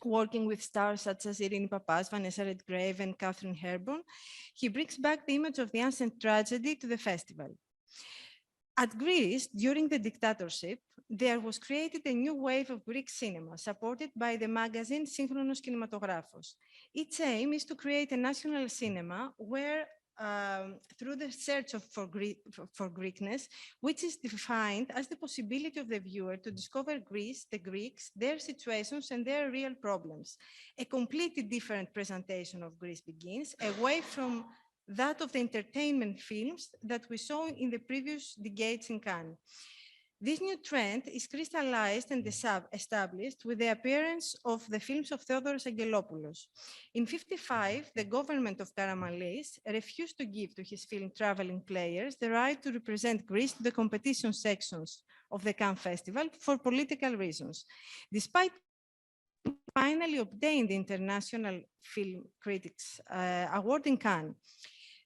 Working with stars such as Irini Papas, Vanessa Redgrave, and Catherine Hepburn, he brings back the image of the ancient tragedy to the festival. At Greece, during the dictatorship, there was created a new wave of Greek cinema, supported by the magazine Synchronos Kinematographos. Its aim is to create a national cinema where, through the search for Greekness, which is defined as the possibility of the viewer to discover Greece, the Greeks, their situations, and their real problems. A completely different presentation of Greece begins, away from that of the entertainment films that we saw in the previous decades in Cannes. This new trend is crystallized and established with the appearance of the films of Theodoros Angelopoulos. In 1955, the government of Karamanlis refused to give to his film Traveling Players the right to represent Greece to the competition sections of the Cannes Festival for political reasons. Despite finally obtained the International Film Critics Award in Cannes,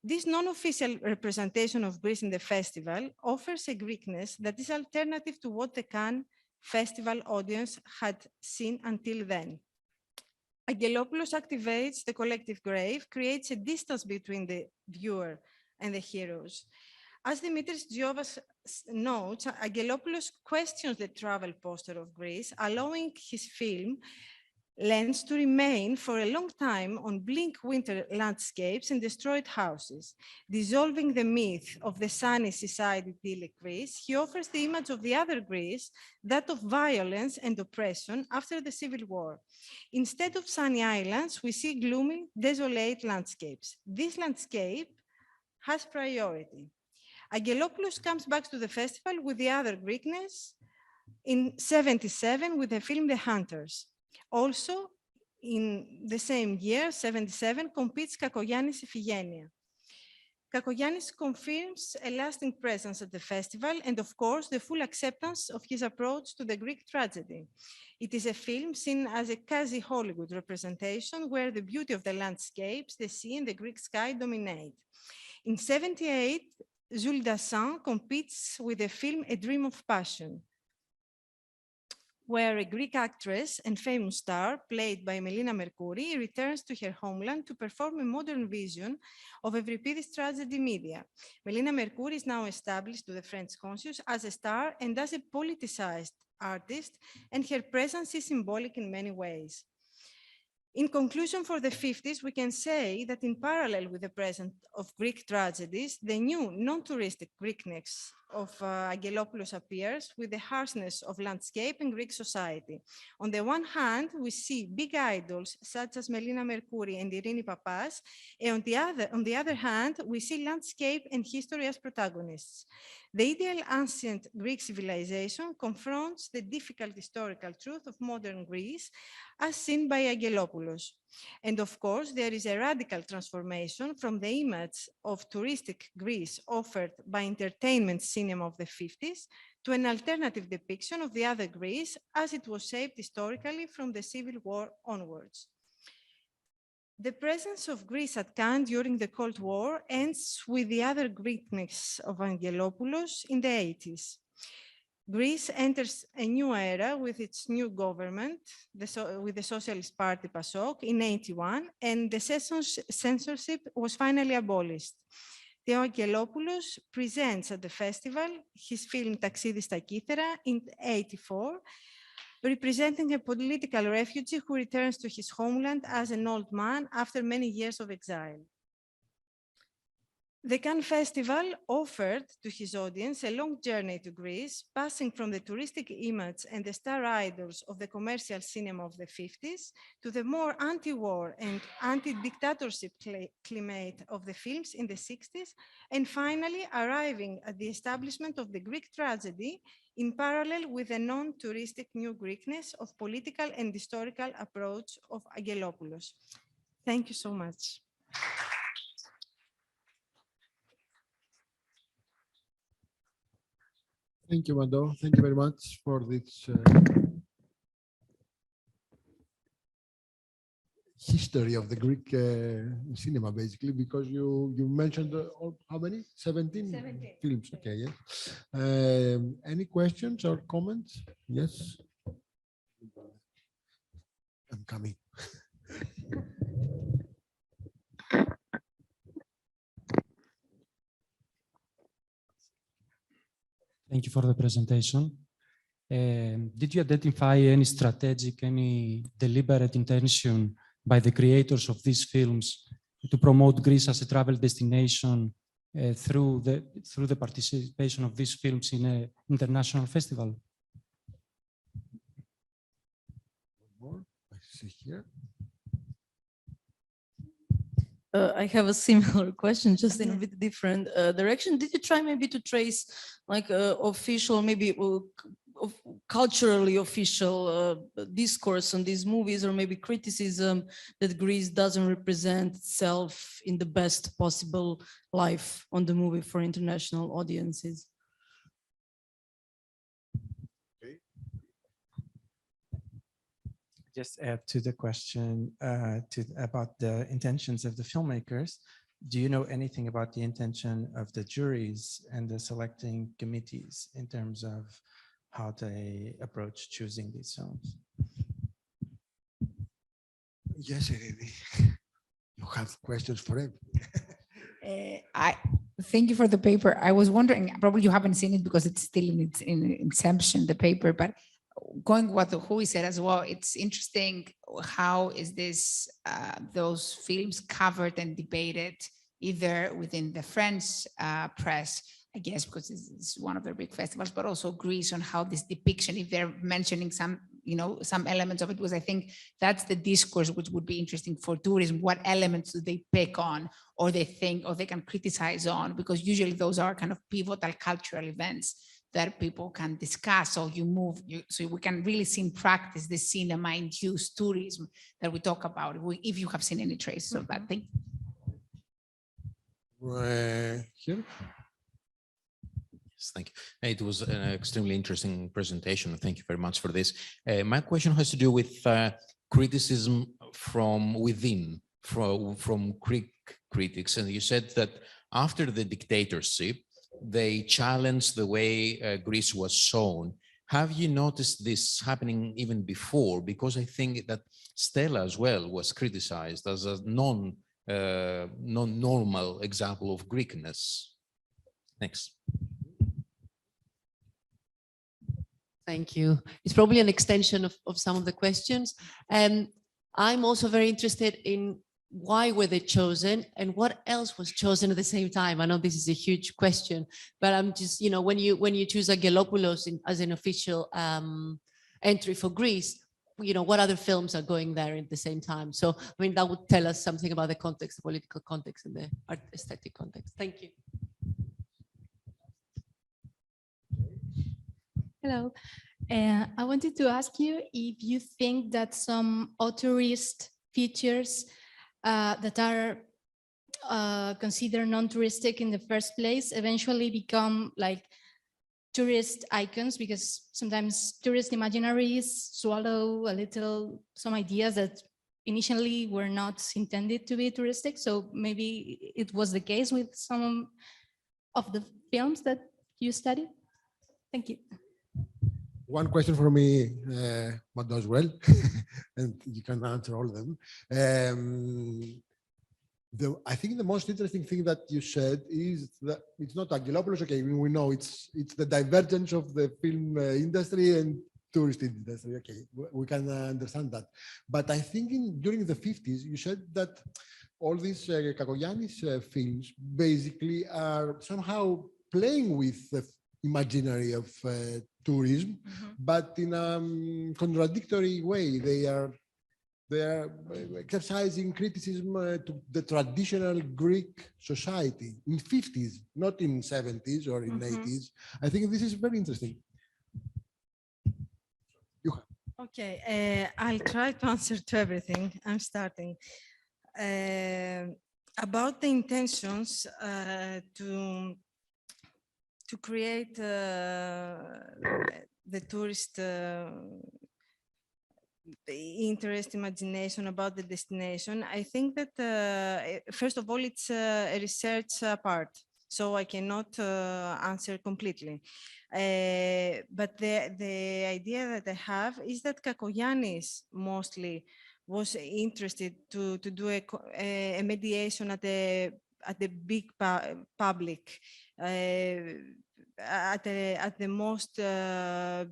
this non-official representation of Greece in the festival offers a Greekness that is alternative to what the Cannes Festival audience had seen until then. Angelopoulos activates the collective grave, creates a distance between the viewer and the heroes. As Dimitris Giovas notes, Angelopoulos questions the travel poster of Greece, allowing his film lens to remain for a long time on bleak winter landscapes and destroyed houses. Dissolving the myth of the sunny seaside idyllic Greece, he offers the image of the other Greece, that of violence and oppression after the Civil War. Instead of sunny islands, we see gloomy, desolate landscapes. This landscape has priority. Angelopoulos comes back to the festival with the other Greekness in 1977 with the film The Hunters. Also, in the same year, 1977, competes Kakoyannis' Iphigenia. Kakoyannis confirms a lasting presence at the festival and, of course, the full acceptance of his approach to the Greek tragedy. It is a film seen as a quasi-Hollywood representation where the beauty of the landscapes, the sea, and the Greek sky dominate. In 1978, Jules Dassin competes with the film A Dream of Passion, where a Greek actress and famous star, played by Melina Mercouri, returns to her homeland to perform a modern vision of Euripides' tragedy Medea. Melina Mercouri is now established to the French conscious as a star and as a politicized artist, and her presence is symbolic in many ways. In conclusion, for the 50s, we can say that in parallel with the presence of Greek tragedies, the new non-touristic Greekness of Angelopoulos appears with the harshness of landscape and Greek society. On the one hand, we see big idols such as Melina Mercouri and Irini Papas, and on the other hand, we see landscape and history as protagonists. The ideal ancient Greek civilization confronts the difficult historical truth of modern Greece as seen by Angelopoulos. And of course, there is a radical transformation from the image of touristic Greece offered by entertainment cinema of the 50s to an alternative depiction of the other Greece as it was shaped historically from the Civil War onwards. The presence of Greece at Cannes during the Cold War ends with the other Greekness of Angelopoulos in the 80s. Greece enters a new era with its new government, with the Socialist Party PASOK in 1981, and the censorship was finally abolished. Theo Angelopoulos presents at the festival his film Taxidi στα Κύθερα in 1984, representing a political refugee who returns to his homeland as an old man after many years of exile. The Cannes Festival offered to his audience a long journey to Greece, passing from the touristic image and the star idols of the commercial cinema of the 50s to the more anti-war and anti-dictatorship climate of the films in the 60s, and finally arriving at the establishment of the Greek tragedy in parallel with the non-touristic new Greekness of political and historical approach of Angelopoulos. Thank you so much. Thank you, Mando. Thank you very much for this history of the Greek cinema, basically, because you mentioned how many? 17? 17 films. Okay, yes. Any questions or comments? Yes. I'm coming. Thank you for the presentation. Did you identify any strategic, any deliberate intention by the creators of these films to promote Greece as a travel destination through the participation of these films in an international festival? One more. I see here. I have a similar question, just in a bit different direction. Did you try maybe to trace like official, maybe culturally official discourse on these movies, or maybe criticism that Greece doesn't represent itself in the best possible life on the movie for international audiences? Just add to the question about the intentions of the filmmakers. Do you know anything about the intention of the juries and the selecting committees in terms of how they approach choosing these films? Yes, you have questions for him. I thank you for the paper. I was wondering, probably you haven't seen it because it's still in its inception, the paper, but going what Hui said as well, it's interesting how is this those films covered and debated either within the French press, I guess, because it's one of their big festivals, but also Greece, on how this depiction, if they're mentioning some, some elements of it, because I think that's the discourse which would be interesting for tourism. What elements do they pick on, or they think, or they can criticize on? Because usually those are kind of pivotal cultural events that people can discuss. So so we can really see in practice the cinema-induced tourism that we talk about, if you have seen any traces of that thing. Here? Yes, thank you. It was an extremely interesting presentation. Thank you very much for this. My question has to do with criticism from within, from Greek critics. And you said that after the dictatorship, they challenged the way Greece was shown. Have you noticed this happening even before? Because I think that Stella as well was criticized as a non-normal example of Greekness. Thanks. Thank you. It's probably an extension of some of the questions. I'm also very interested in why were they chosen and what else was chosen at the same time. I know this is a huge question, but I'm just, when you choose Angelopoulos as an official entry for Greece, what other films are going there at the same time? So, I mean, that would tell us something about the context, the political context and the art aesthetic context. Thank you. Hello. I wanted to ask you if you think that some authorist features that are considered non-touristic in the first place eventually become like tourist icons, because sometimes tourist imaginaries swallow a little some ideas that initially were not intended to be touristic. So maybe it was the case with some of the films that you studied. Thank you. One question for me, what does well, and you can answer all of them. I think the most interesting thing that you said is that it's not Angelopoulos. Okay, we know it's the divergence of the film industry and tourist industry. Okay, we can understand that. But I think during the 50s, you said that all these Kakoyannis films basically are somehow playing with the imaginary of tourism, but in a contradictory way. They are exercising criticism to the traditional Greek society in 50s, not in 70s or in 80s. I think this is very interesting. Okay, I'll try to answer to everything. I'm starting. About the intentions to create the tourist interest, imagination about the destination, I think that first of all, it's a research part, so I cannot answer completely. But the idea that I have is that Kakoyannis mostly was interested to do a mediation at the big public, at the most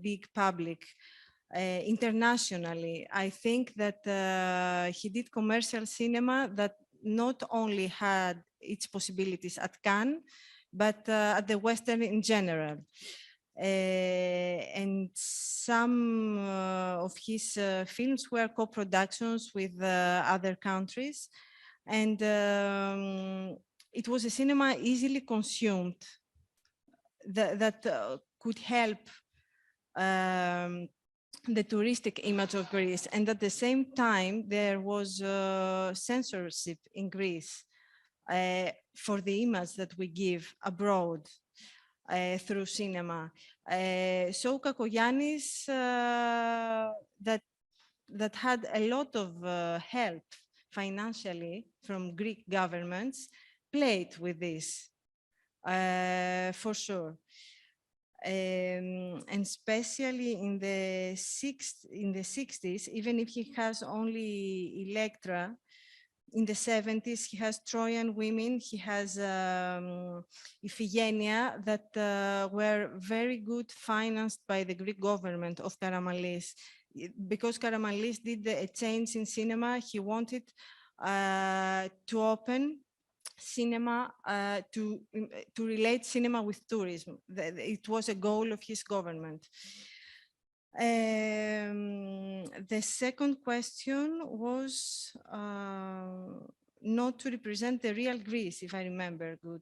big public. Internationally, I think that he did commercial cinema that not only had its possibilities at Cannes, but at the Western in general. And some of his films were co-productions with other countries. And it was a cinema easily consumed that could help the touristic image of Greece. And at the same time, there was censorship in Greece for the image that we give abroad through cinema. So Kakoyannis, that had a lot of help financially from Greek governments, played with this, for sure. And especially in the 60s, even if he has only Electra, in the 70s, he has Trojan women, he has Iphigenia that were very good financed by the Greek government of Karamanlis. Because Karamanlis did a change in cinema, he wanted to open cinema, to relate cinema with tourism. It was a goal of his government. The second question was not to represent the real Greece, if I remember good.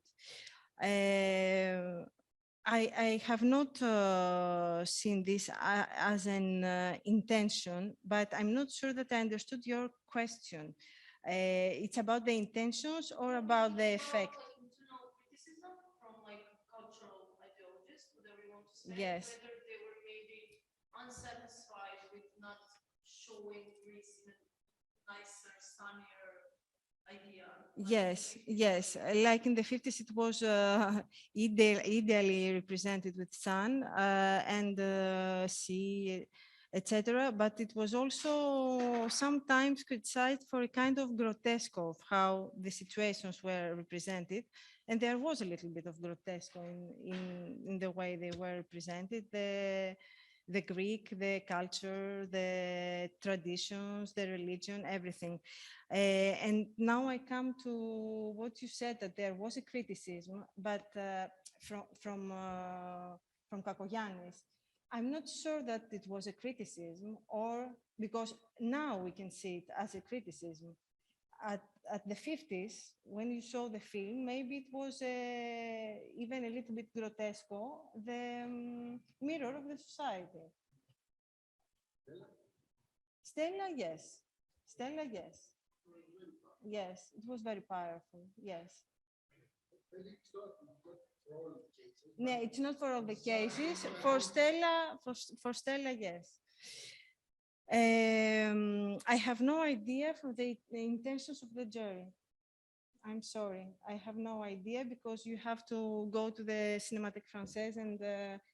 I have not seen this as an intention, but I'm not sure that I understood your question. It's about the intentions or about the effect? Yes. Whether they were maybe unsatisfied with not showing Greece in a nicer, sunnier idea. Yes, yes. Like in the 50s, it was ideally represented with sun and sea, etc. But it was also sometimes criticized for a kind of grotesque of how the situations were represented. And there was a little bit of grotesque in the way they were represented. The Greek, the culture, the traditions, the religion, everything. And now I come to what you said, that there was a criticism, but from Kakoyannis. I'm not sure that it was a criticism, or because now we can see it as a criticism. At the 50s, when you saw the film, maybe it was even a little bit grotesque, the mirror of the society. Stella, yes. Stella, yes. Yes, it was very powerful, yes. No, it's not for all the cases. For Stella, for Stella, yes. I have no idea for the intentions of the jury. I'm sorry, I have no idea, because you have to go to the Cinémathèque Française and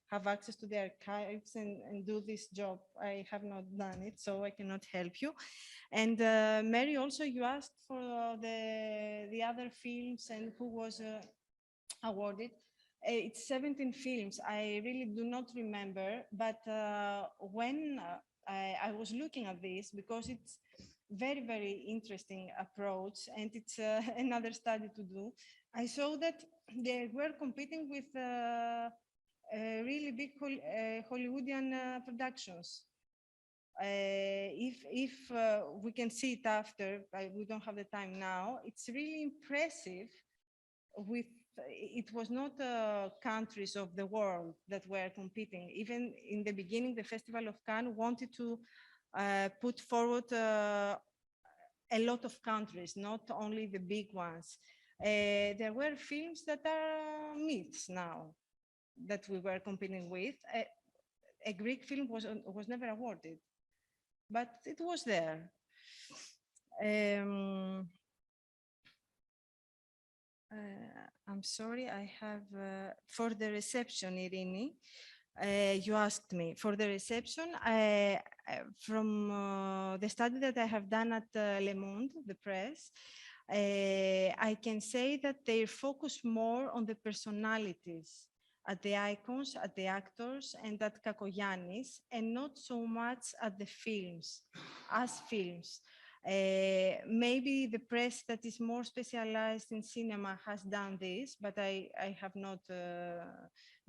have access to the archives and do this job. I have not done it, so I cannot help you. And Mary, also you asked for the other films and who was awarded. It's 17 films. I really do not remember, but when I was looking at this, because it's very, very interesting approach, and it's another study to do, I saw that they were competing with really big Hollywoodian productions. If we can see it after, we don't have the time now, it's really impressive. It was not countries of the world that were competing. Even in the beginning, the Festival of Cannes wanted to put forward a lot of countries, not only the big ones. There were films that are myths now that we were competing with. A Greek film was never awarded, but it was there. I'm sorry, I have, for the reception, Irini, you asked me. For the reception, from the study that I have done at Le Monde, the press, I can say that they focus more on the personalities, at the icons, at the actors, and at Kakoyannis, and not so much at the films, as films. Maybe the press that is more specialized in cinema has done this, but I have not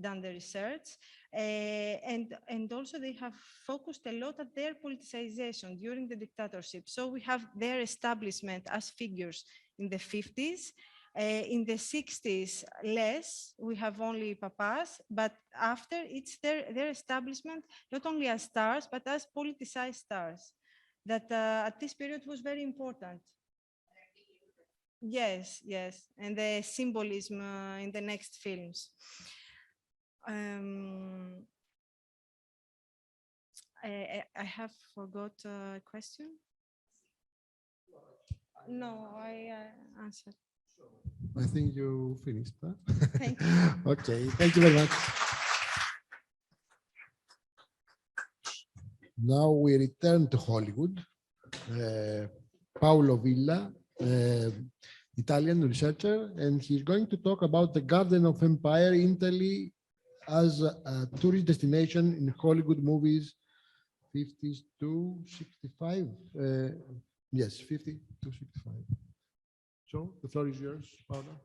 done the research. And also they have focused a lot at their politicization during the dictatorship. So we have their establishment as figures in the 50s. In the 60s, less, we have only papas, but after it's their establishment, not only as stars, but as politicized stars, that at this period was very important. Yes, yes, and the symbolism in the next films. I have forgot a question. No, I answered. I think you finished. Huh? Thank you. Okay, thank you very much. Now we return to Hollywood. Paolo Villa, Italian researcher, and he's going to talk about the Garden of Empire in Italy as a tourist destination in Hollywood movies 50s to 65. Yes, 50 to 65. So the floor is yours, Paolo.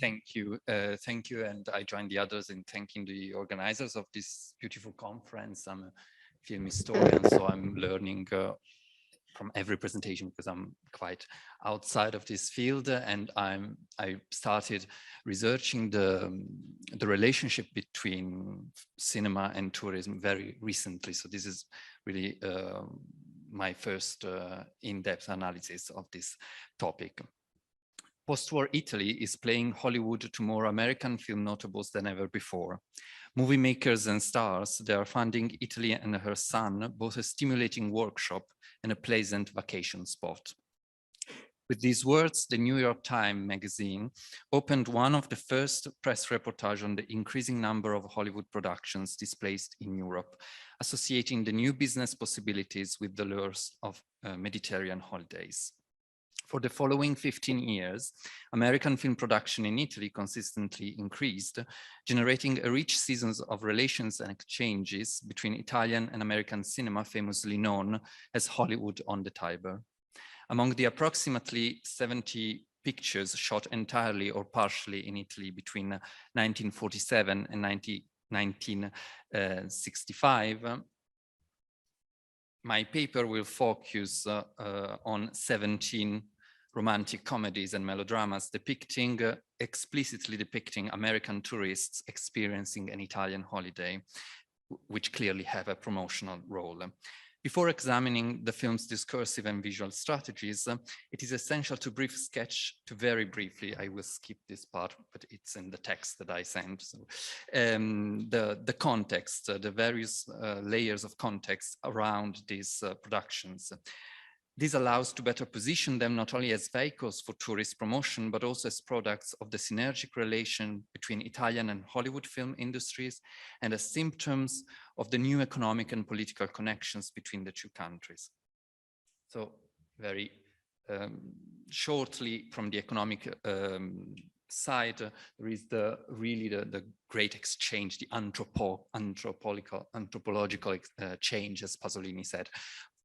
Thank you, and I join the others in thanking the organizers of this beautiful conference. I'm a film historian, so I'm learning from every presentation because I'm quite outside of this field, and I started researching the relationship between cinema and tourism very recently. So this is really my first in-depth analysis of this topic. Post-war Italy is playing Hollywood to more American film notables than ever before. Movie makers and stars, they are funding Italy and her son, both a stimulating workshop and a pleasant vacation spot. With these words, the New York Times magazine opened one of the first press reportages on the increasing number of Hollywood productions displaced in Europe, associating the new business possibilities with the lures of Mediterranean holidays. For the following 15 years, American film production in Italy consistently increased, generating a rich season of relations and exchanges between Italian and American cinema, famously known as Hollywood on the Tiber. Among the approximately 70 pictures shot entirely or partially in Italy between 1947 and 1965, my paper will focus on 17 romantic comedies and melodramas explicitly depicting American tourists experiencing an Italian holiday, which clearly have a promotional role. Before examining the film's discursive and visual strategies, it is essential to very briefly, I will skip this part, but it's in the text that I sent. So, the context, the various layers of context around these productions. This allows to better position them not only as vehicles for tourist promotion, but also as products of the synergic relation between Italian and Hollywood film industries and as symptoms of the new economic and political connections between the two countries. So very shortly from the economic side, there is the great exchange, the anthropological change, as Pasolini said,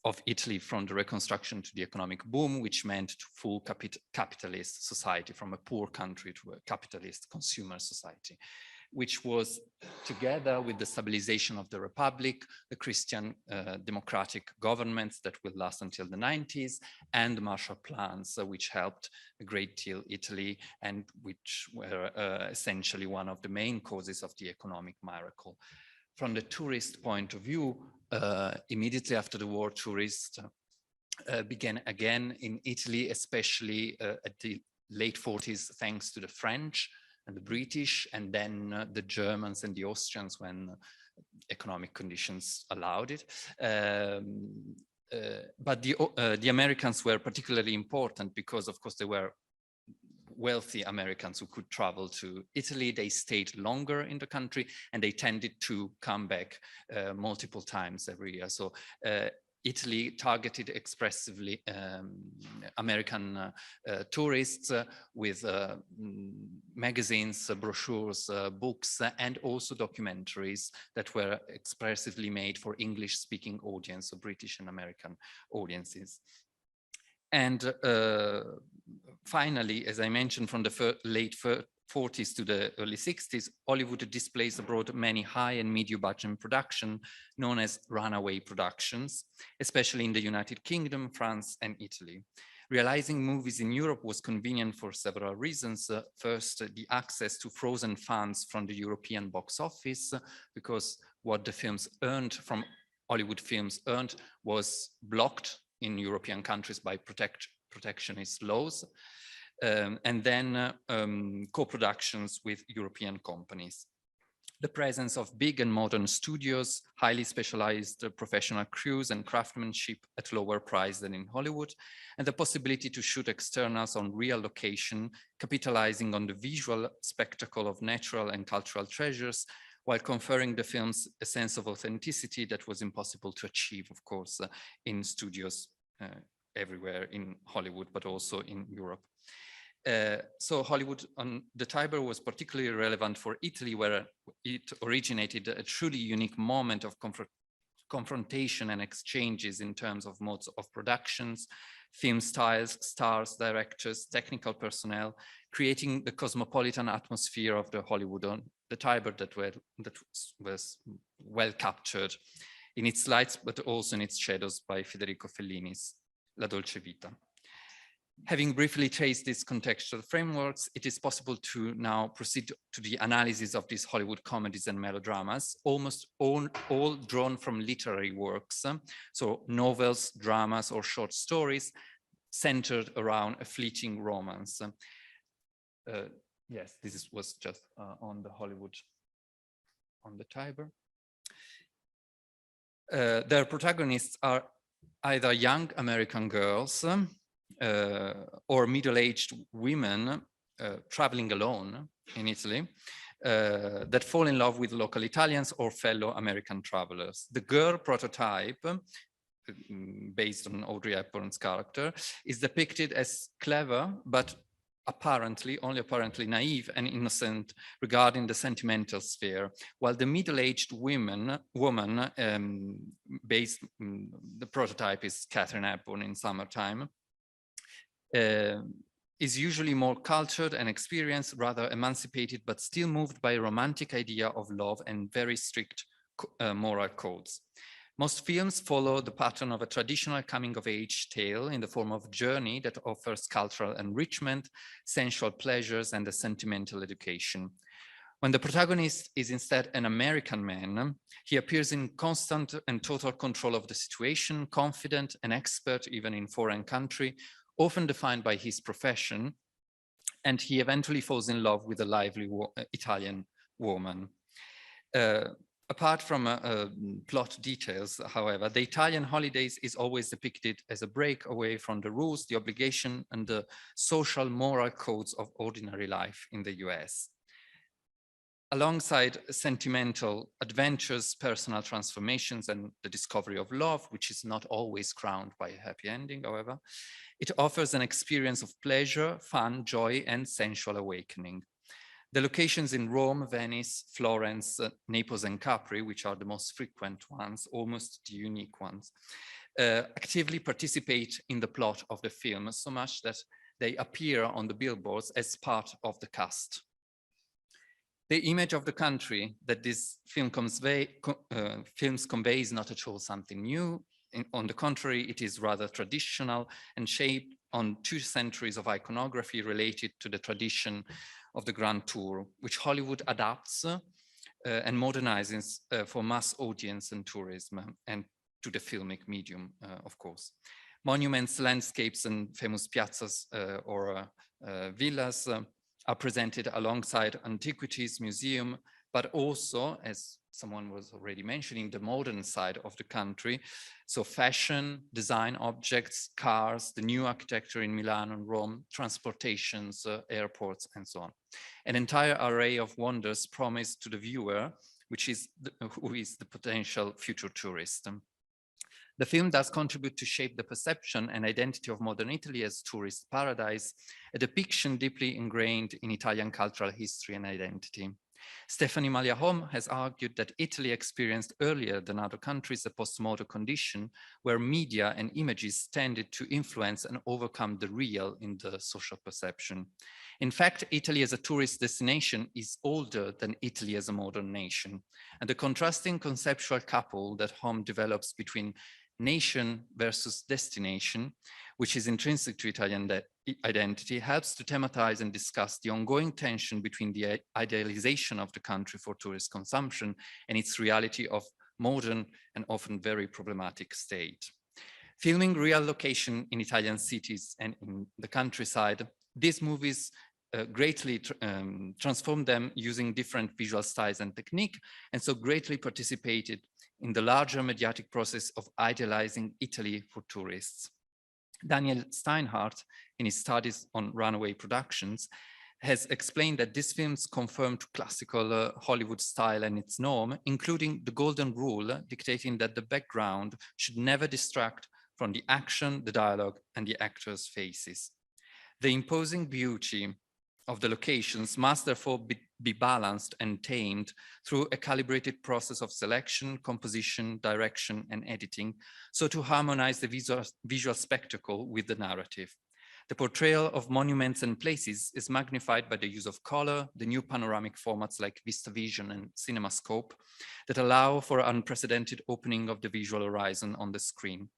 of Italy from the reconstruction to the economic boom, which meant to full capitalist society, from a poor country to a capitalist consumer society, which was together with the stabilization of the Republic, the Christian democratic governments that will last until the 90s, and Marshall plans, which helped a great deal Italy and which were essentially one of the main causes of the economic miracle. From the tourist point of view, immediately after the war, tourists began again in Italy, especially at the late 40s, thanks to the French and the British, and then the Germans and the Austrians when economic conditions allowed it. But the Americans were particularly important because, of course, they were wealthy Americans who could travel to Italy. They stayed longer in the country and they tended to come back multiple times every year. So Italy targeted expressively American tourists with magazines, brochures, books, and also documentaries that were expressively made for English-speaking audience, so British and American audiences. And finally, as I mentioned, from the late 40s to the early 60s, Hollywood displays abroad many high and medium budget productions known as runaway productions, especially in the United Kingdom, France, and Italy. Realizing movies in Europe was convenient for several reasons. First, the access to frozen funds from the European box office, because what the films earned from Hollywood films earned was blocked in European countries by protectionist laws. And then co-productions with European companies. The presence of big and modern studios, highly specialized professional crews and craftsmanship at lower price than in Hollywood, and the possibility to shoot externals on real location, capitalizing on the visual spectacle of natural and cultural treasures, while conferring the films a sense of authenticity that was impossible to achieve, of course, in studios everywhere in Hollywood, but also in Europe. So Hollywood on the Tiber was particularly relevant for Italy, where it originated a truly unique moment of confrontation and exchanges in terms of modes of productions, film styles, stars, directors, technical personnel, creating the cosmopolitan atmosphere of the Hollywood on the Tiber that was well captured in its lights, but also in its shadows by Federico Fellini's La Dolce Vita. Having briefly traced these contextual frameworks, it is possible to now proceed to the analysis of these Hollywood comedies and melodramas, almost all drawn from literary works, so novels, dramas, or short stories centered around a fleeting romance. Yes, this was just on the Hollywood on the Tiber. Their protagonists are either young American girls or middle-aged women traveling alone in Italy that fall in love with local Italians or fellow American travelers. The girl prototype, based on Audrey Hepburn's character, is depicted as clever, but only apparently naive and innocent regarding the sentimental sphere, while the middle-aged woman, the prototype is Katharine Hepburn in Summertime, is usually more cultured and experienced, rather emancipated, but still moved by a romantic idea of love and very strict moral codes. Most films follow the pattern of a traditional coming-of-age tale in the form of journey that offers cultural enrichment, sensual pleasures, and a sentimental education. When the protagonist is instead an American man, he appears in constant and total control of the situation, confident and expert even in foreign country, often defined by his profession, and he eventually falls in love with a lively Italian woman. Apart from plot details, however, the Italian holidays is always depicted as a break away from the rules, the obligation, and the social moral codes of ordinary life in the US. Alongside sentimental adventures, personal transformations, and the discovery of love, which is not always crowned by a happy ending, however, it offers an experience of pleasure, fun, joy, and sensual awakening. The locations in Rome, Venice, Florence, Naples, and Capri, which are the most frequent ones, almost the unique ones, actively participate in the plot of the film so much that they appear on the billboards as part of the cast. The image of the country that this film films convey is not at all something new. On the contrary, it is rather traditional and shaped on 2 centuries of iconography related to the tradition of the Grand Tour, which Hollywood adapts and modernizes for mass audience and tourism, and to the filmic medium, of course. Monuments, landscapes, and famous piazzas or villas are presented alongside antiquities, museum, but also, as someone was already mentioning, the modern side of the country. So fashion, design objects, cars, the new architecture in Milan and Rome, transportations, airports, and so on. An entire array of wonders promised to the viewer, who is the potential future tourist. The film does contribute to shape the perception and identity of modern Italy as tourist paradise, a depiction deeply ingrained in Italian cultural history and identity. Stephanie Magliahom has argued that Italy experienced earlier than other countries a postmodern condition where media and images tended to influence and overcome the real in the social perception. In fact, Italy as a tourist destination is older than Italy as a modern nation. And the contrasting conceptual couple that Hom develops between nation versus destination, which is intrinsic to Italian identity, helps to thematize and discuss the ongoing tension between the idealization of the country for tourist consumption and its reality of modern and often very problematic state. Filming real location in Italian cities and in the countryside, these movies greatly transformed them using different visual styles and technique, and so greatly participated in the larger mediatic process of idealizing Italy for tourists. Daniel Steinhardt, in his studies on runaway productions, has explained that these films confirmed classical Hollywood style and its norm, including the golden rule dictating that the background should never distract from the action, the dialogue, and the actors' faces. The imposing beauty of the locations must therefore be balanced and tamed through a calibrated process of selection, composition, direction, and editing, so to harmonize the visual spectacle with the narrative. The portrayal of monuments and places is magnified by the use of color, the new panoramic formats like VistaVision and CinemaScope that allow for unprecedented opening of the visual horizon on the screen.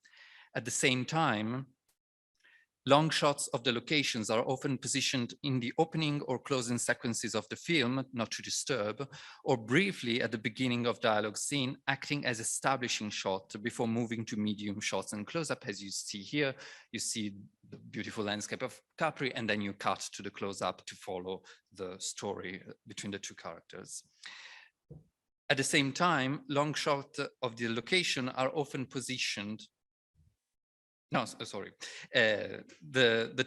At the same time, long shots of the locations are often positioned in the opening or closing sequences of the film, not to disturb, or briefly at the beginning of dialogue scene, acting as establishing shot before moving to medium shots and close-up. As you see here, you see the beautiful landscape of Capri, and then you cut to the close-up to follow the story between the two characters. At the same time, long shots of the location are often positioned the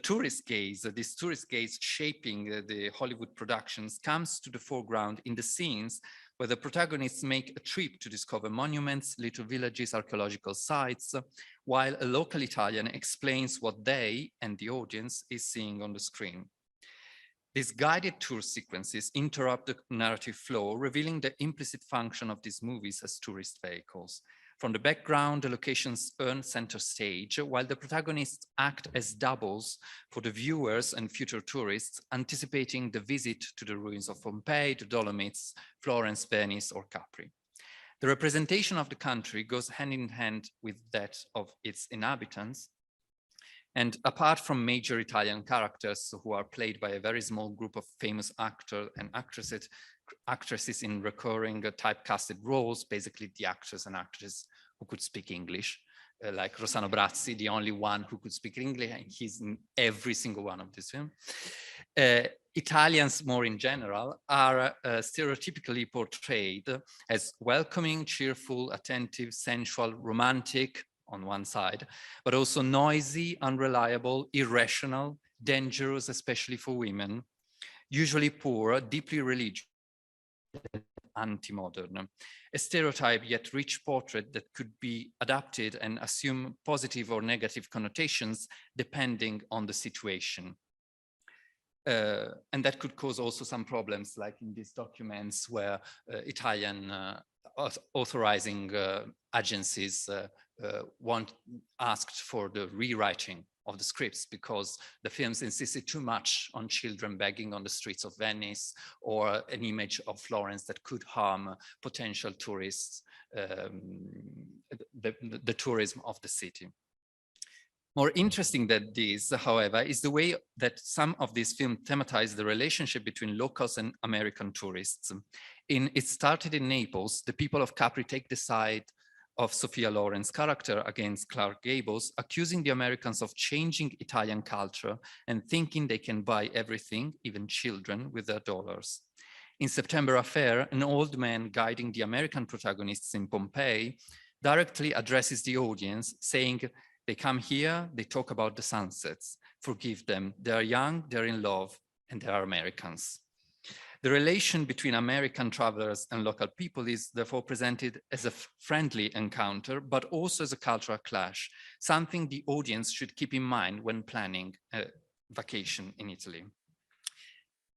tourist gaze, this tourist gaze shaping the Hollywood productions comes to the foreground in the scenes where the protagonists make a trip to discover monuments, little villages, archaeological sites, while a local Italian explains what they and the audience is seeing on the screen. These guided tour sequences interrupt the narrative flow, revealing the implicit function of these movies as tourist vehicles. From the background, the locations earn center stage, while the protagonists act as doubles for the viewers and future tourists, anticipating the visit to the ruins of Pompeii, the Dolomites, Florence, Venice, or Capri. The representation of the country goes hand in hand with that of its inhabitants. And apart from major Italian characters who are played by a very small group of famous actors and actresses in recurring typecasted roles, basically the actors and actresses who could speak English, like Rossano Brazzi, the only one who could speak English, and he's in every single one of this film. Italians, more in general, are stereotypically portrayed as welcoming, cheerful, attentive, sensual, romantic on one side, but also noisy, unreliable, irrational, dangerous, especially for women, usually poor, deeply religious, anti-modern, a stereotype yet rich portrait that could be adapted and assume positive or negative connotations depending on the situation. And that could cause also some problems, like in these documents where Italian authorizing agencies asked for the rewriting of the scripts because the films insisted too much on children begging on the streets of Venice or an image of Florence that could harm potential tourists, the tourism of the city. More interesting than this, however, is the way that some of these films thematize the relationship between locals and American tourists. It started in Naples. The people of Capri take the side of Sophia Loren's character against Clark Gables, accusing the Americans of changing Italian culture and thinking they can buy everything, even children, with their dollars. In September Affair, an old man guiding the American protagonists in Pompeii directly addresses the audience, saying, they come here, they talk about the sunsets, forgive them, they are young, they're in love, and they are Americans. The relation between American travelers and local people is therefore presented as a friendly encounter, but also as a cultural clash, something the audience should keep in mind when planning a vacation in Italy.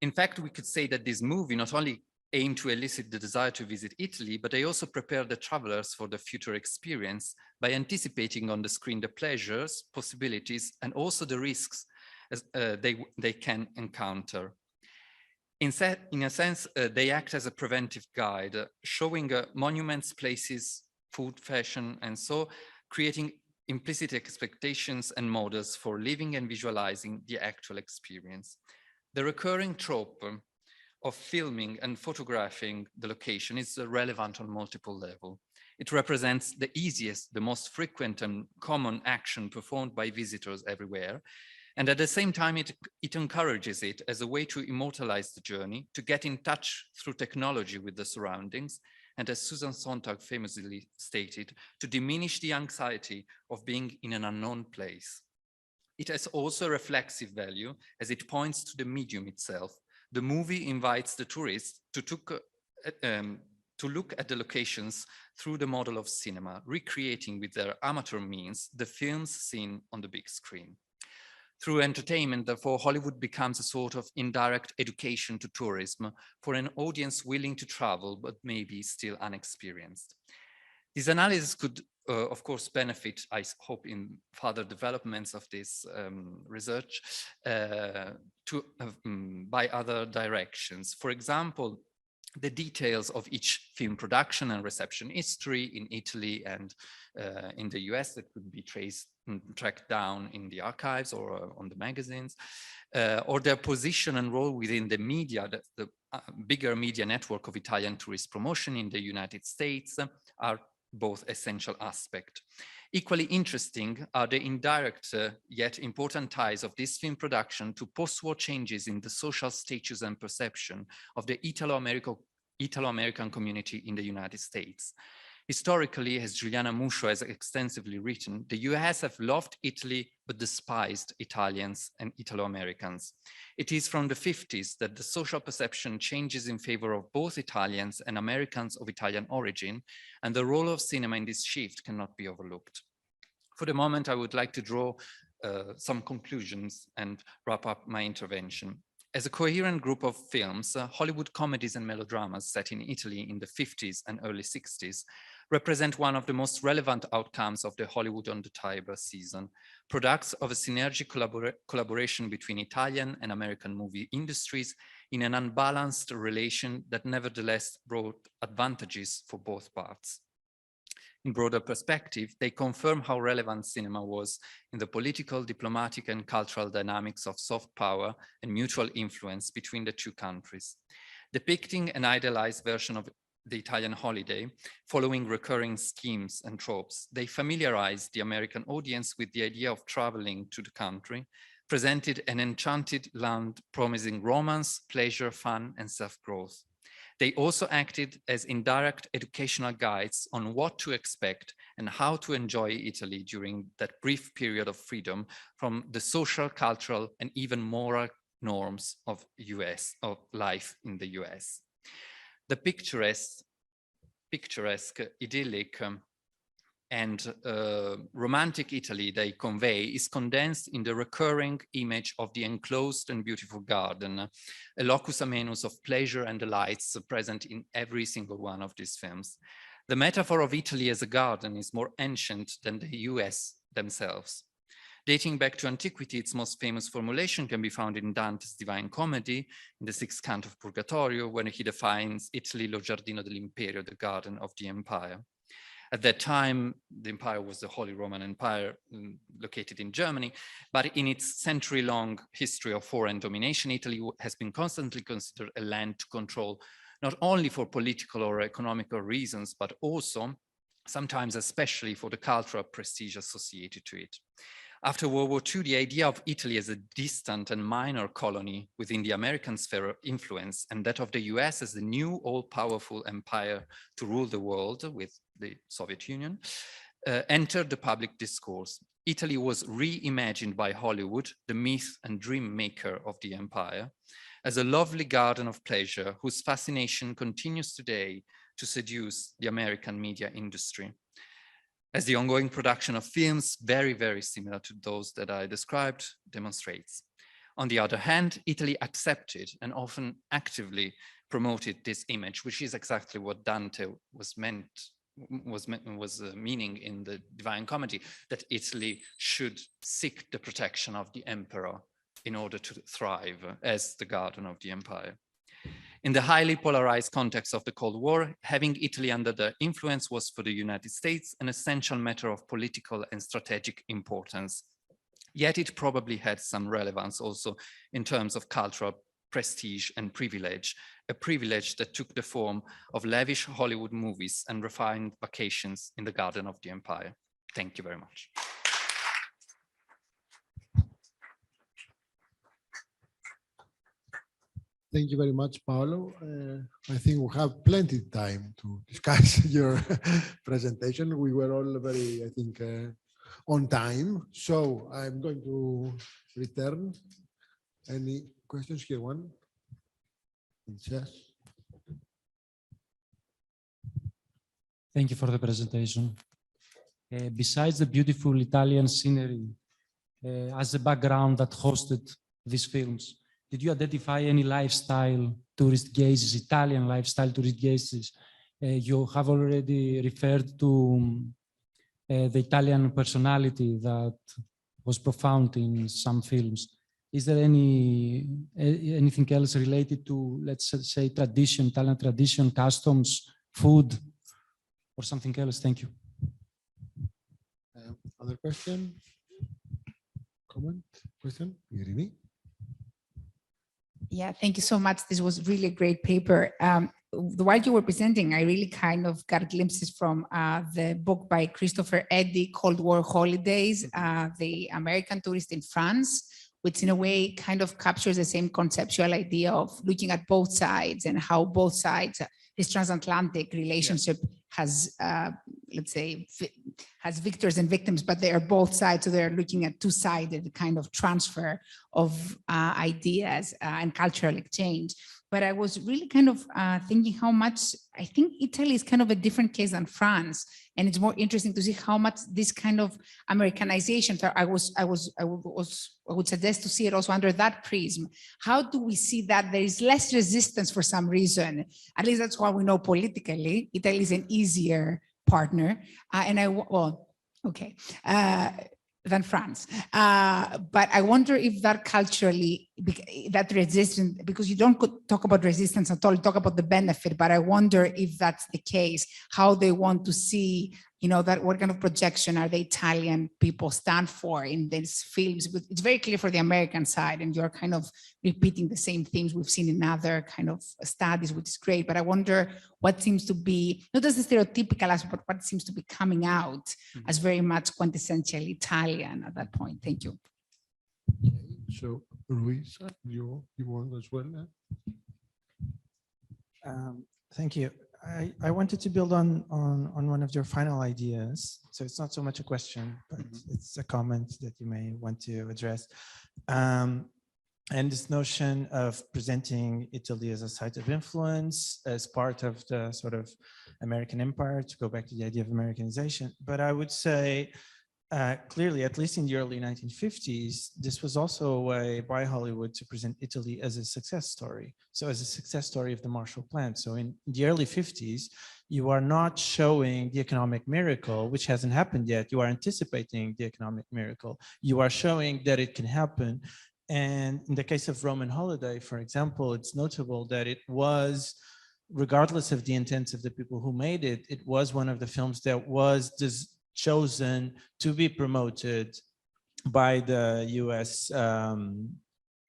In fact, we could say that this movie not only aimed to elicit the desire to visit Italy, but they also prepare the travelers for the future experience by anticipating on the screen the pleasures, possibilities, and also the risks they can encounter. In a sense, they act as a preventive guide, showing monuments, places, food, fashion, and so creating implicit expectations and models for living and visualizing the actual experience. The recurring trope of filming and photographing the location is relevant on multiple levels. It represents the easiest, the most frequent and common action performed by visitors everywhere. And at the same time, it encourages it as a way to immortalize the journey, to get in touch through technology with the surroundings, and as Susan Sontag famously stated, to diminish the anxiety of being in an unknown place. It has also a reflexive value as it points to the medium itself. The movie invites the tourists to look at the locations through the model of cinema, recreating with their amateur means the films seen on the big screen. Through entertainment, therefore, Hollywood becomes a sort of indirect education to tourism for an audience willing to travel, but maybe still unexperienced. This analysis could, of course, benefit, I hope, in further developments of this research by other directions. For example, the details of each film production and reception history in Italy and in the US that could be tracked down in the archives or on the magazines, or their position and role within the media, the bigger media network of Italian tourist promotion in the United States are both essential aspects. Equally interesting are the indirect yet important ties of this film production to post-war changes in the social status and perception of the Italo-American community in the United States. Historically, as Giuliana Muscio has extensively written, the US have loved Italy but despised Italians and Italo-Americans. It is from the 50s that the social perception changes in favor of both Italians and Americans of Italian origin, and the role of cinema in this shift cannot be overlooked. For the moment, I would like to draw some conclusions and wrap up my intervention. As a coherent group of films, Hollywood comedies and melodramas set in Italy in the 50s and early 60s represent one of the most relevant outcomes of the Hollywood on the Tiber season, products of a synergic collaboration between Italian and American movie industries in an unbalanced relation that nevertheless brought advantages for both parts. In broader perspective, they confirm how relevant cinema was in the political, diplomatic, and cultural dynamics of soft power and mutual influence between the two countries. Depicting an idealized version of the Italian holiday, following recurring schemes and tropes, they familiarized the American audience with the idea of traveling to the country, presented an enchanted land promising romance, pleasure, fun, and self-growth. They also acted as indirect educational guides on what to expect and how to enjoy Italy during that brief period of freedom from the social, cultural, and even moral norms of life in the US. The picturesque, idyllic, and romantic Italy they convey is condensed in the recurring image of the enclosed and beautiful garden, a locus amenus of pleasure and delights present in every single one of these films. The metaphor of Italy as a garden is more ancient than the US themselves. Dating back to antiquity, its most famous formulation can be found in Dante's Divine Comedy, in the sixth canto of Purgatorio, when he defines Italy lo giardino dell'imperio, the garden of the empire. At that time, the empire was the Holy Roman Empire located in Germany, but in its century-long history of foreign domination, Italy has been constantly considered a land to control, not only for political or economical reasons, but also sometimes especially for the cultural prestige associated to it. After World War II, the idea of Italy as a distant and minor colony within the American sphere of influence, and that of the US as the new all-powerful empire to rule the world with the Soviet Union, entered the public discourse. Italy was reimagined by Hollywood, the myth and dream maker of the empire, as a lovely garden of pleasure whose fascination continues today to seduce the American media industry. As the ongoing production of films, very, very similar to those that I described, demonstrates. On the other hand, Italy accepted and often actively promoted this image, which is exactly what Dante was meaning in the Divine Comedy, that Italy should seek the protection of the emperor in order to thrive as the guardian of the empire. In the highly polarized context of the Cold War, having Italy under their influence was for the United States an essential matter of political and strategic importance. Yet it probably had some relevance also in terms of cultural prestige and privilege, a privilege that took the form of lavish Hollywood movies and refined vacations in the garden of the empire. Thank you very much. Thank you very much, Paolo. I think we have plenty of time to discuss your presentation. We were all very, I think, on time. So I'm going to return. Any questions here? One. Yes. Thank you for the presentation. Besides the beautiful Italian scenery, as a background that hosted these films, did you identify any lifestyle tourist gazes, Italian lifestyle tourist gazes? You have already referred to the Italian personality that was profound in some films. Is there anything else related to, let's say, tradition, Italian tradition, customs, food, or something else? Thank you. Other question? Comment? Question? Irini? Yeah, thank you so much. This was really a great paper. While you were presenting, I really kind of got glimpses from the book by Christopher Eddy, Cold War Holidays, the American tourist in France, which in a way kind of captures the same conceptual idea of looking at both sides and how both sides, this transatlantic relationship has, let's say, has victors and victims, but they are both sides. So they're looking at two-sided kind of transfer of ideas and cultural exchange. But I was really kind of thinking how much, I think Italy is kind of a different case than France. And it's more interesting to see how much this kind of Americanization, I would suggest to see it also under that prism. How do we see that there is less resistance for some reason? At least that's why we know politically, Italy is an easier partner. Than France. But I wonder if that culturally, that resistance, because you don't talk about resistance at all, you talk about the benefit, but I wonder if that's the case, how they want to see, you know, that what kind of projection are the Italian people stand for in these films. It's very clear for the American side, and you're kind of repeating the same themes we've seen in other kind of studies, which is great. But I wonder what seems to be, not as the stereotypical aspect, but what seems to be coming out as very much quintessentially Italian at that point. Thank you. So, Luis, you want as well? Thank you. I wanted to build on one of your final ideas. So it's not so much a question, but it's a comment that you may want to address. And this notion of presenting Italy as a site of influence, as part of the sort of American empire, to go back to the idea of Americanization. But I would say, clearly, at least in the early 1950s, this was also a way by Hollywood to present Italy as a success story. So as a success story of the Marshall Plan. So in the early 50s, you are not showing the economic miracle, which hasn't happened yet. You are anticipating the economic miracle. You are showing that it can happen. And in the case of Roman Holiday, for example, it's notable that it was, regardless of the intents of the people who made it, it was one of the films that was chosen to be promoted by the US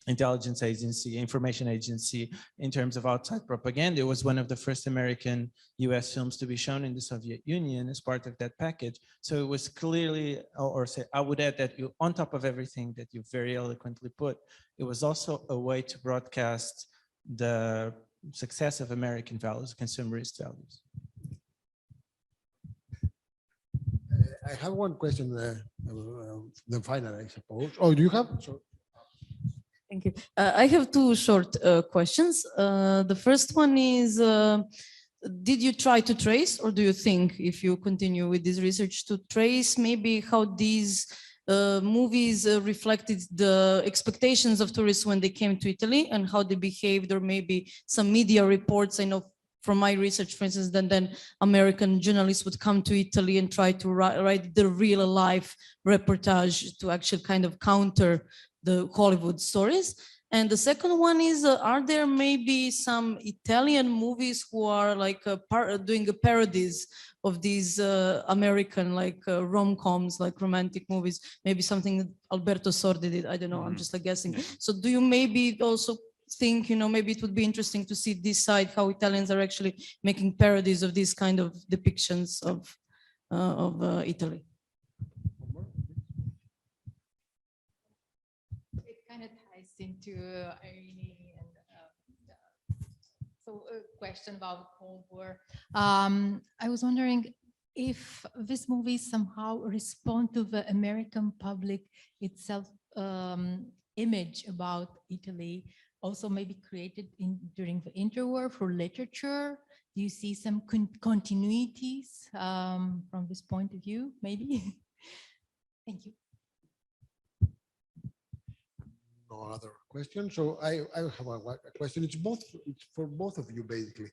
intelligence agency, information agency in terms of outside propaganda. It was one of the first American US films to be shown in the Soviet Union as part of that package. So it was clearly, or say, I would add that on top of everything that you very eloquently put, it was also a way to broadcast the success of American values, consumerist values. I have one question, the final, I suppose. Oh, do you have? So, Thank you. I have two short questions. The first one is, did you try to trace, or do you think, if you continue with this research, to trace maybe how these movies reflected the expectations of tourists when they came to Italy and how they behaved, or maybe some media reports? I know from my research, for instance, then American journalists would come to Italy and try to write the real life reportage to actually kind of counter the Hollywood stories. And the second one is, are there maybe some Italian movies who are like doing parodies of these American like rom-coms, like romantic movies, maybe something that Alberto Sordi did, I don't know, I'm just like guessing. Yeah. So do you maybe also think, you know, maybe it would be interesting to see this side, how Italians are actually making parodies of these kind of depictions of Italy? It kind of ties into Irene and so a question about Cold War. I was wondering if these movies somehow respond to the American public itself image about Italy, also maybe created during the interwar for literature. Do you see some continuities from this point of view, maybe? Thank you. no other question. So I have a question. It's for both of you, basically.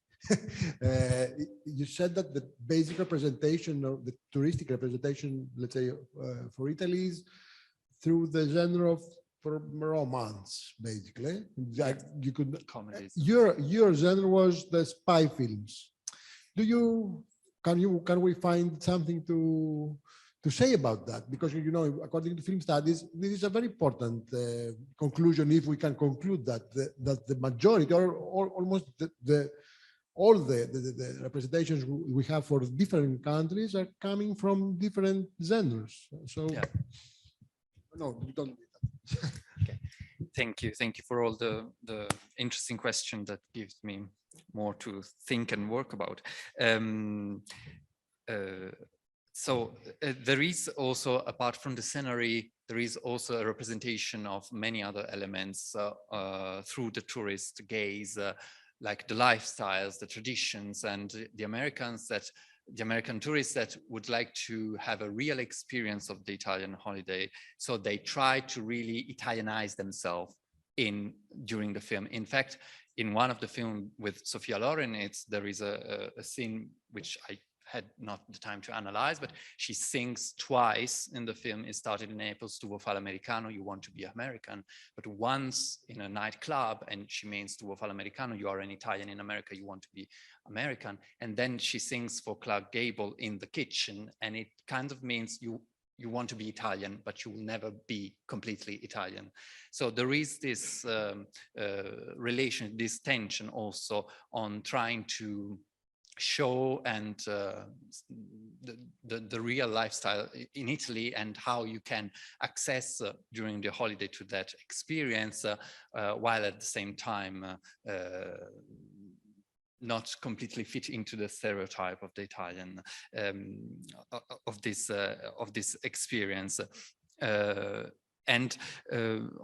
You said that the basic representation of the touristic representation, let's say, for Italy is through the genre of romance, basically. Like you could Comedies. Your genre was the spy films. Can we find something to say about that? Because, you know, according to film studies, this is a very important conclusion, if we can conclude that the majority or almost all the representations we have for different countries are coming from different genres. So, Yeah. no, you don't. Okay. Thank you for all the interesting question that gives me more to think and work about. There is also, apart from the scenery, there is also a representation of many other elements through the tourist gaze, like the lifestyles, the traditions, and the American tourists that would like to have a real experience of the Italian holiday. So they try to really Italianize themselves during the film. In fact, in one of the film with Sophia Loren, there is a scene which I had not the time to analyze, but she sings twice in the film. It started in Naples, tu vuoi fare l'americano, you want to be American, but once in a nightclub, and she means tu vuoi fare l'americano, you are an Italian in America, you want to be American. And then she sings for Clark Gable in the kitchen, and it kind of means you want to be Italian, but you will never be completely Italian. So there is this relation, this tension also on trying to show and the real lifestyle in Italy, and how you can access during the holiday to that experience, while at the same time not completely fit into the stereotype of the Italian of this experience. And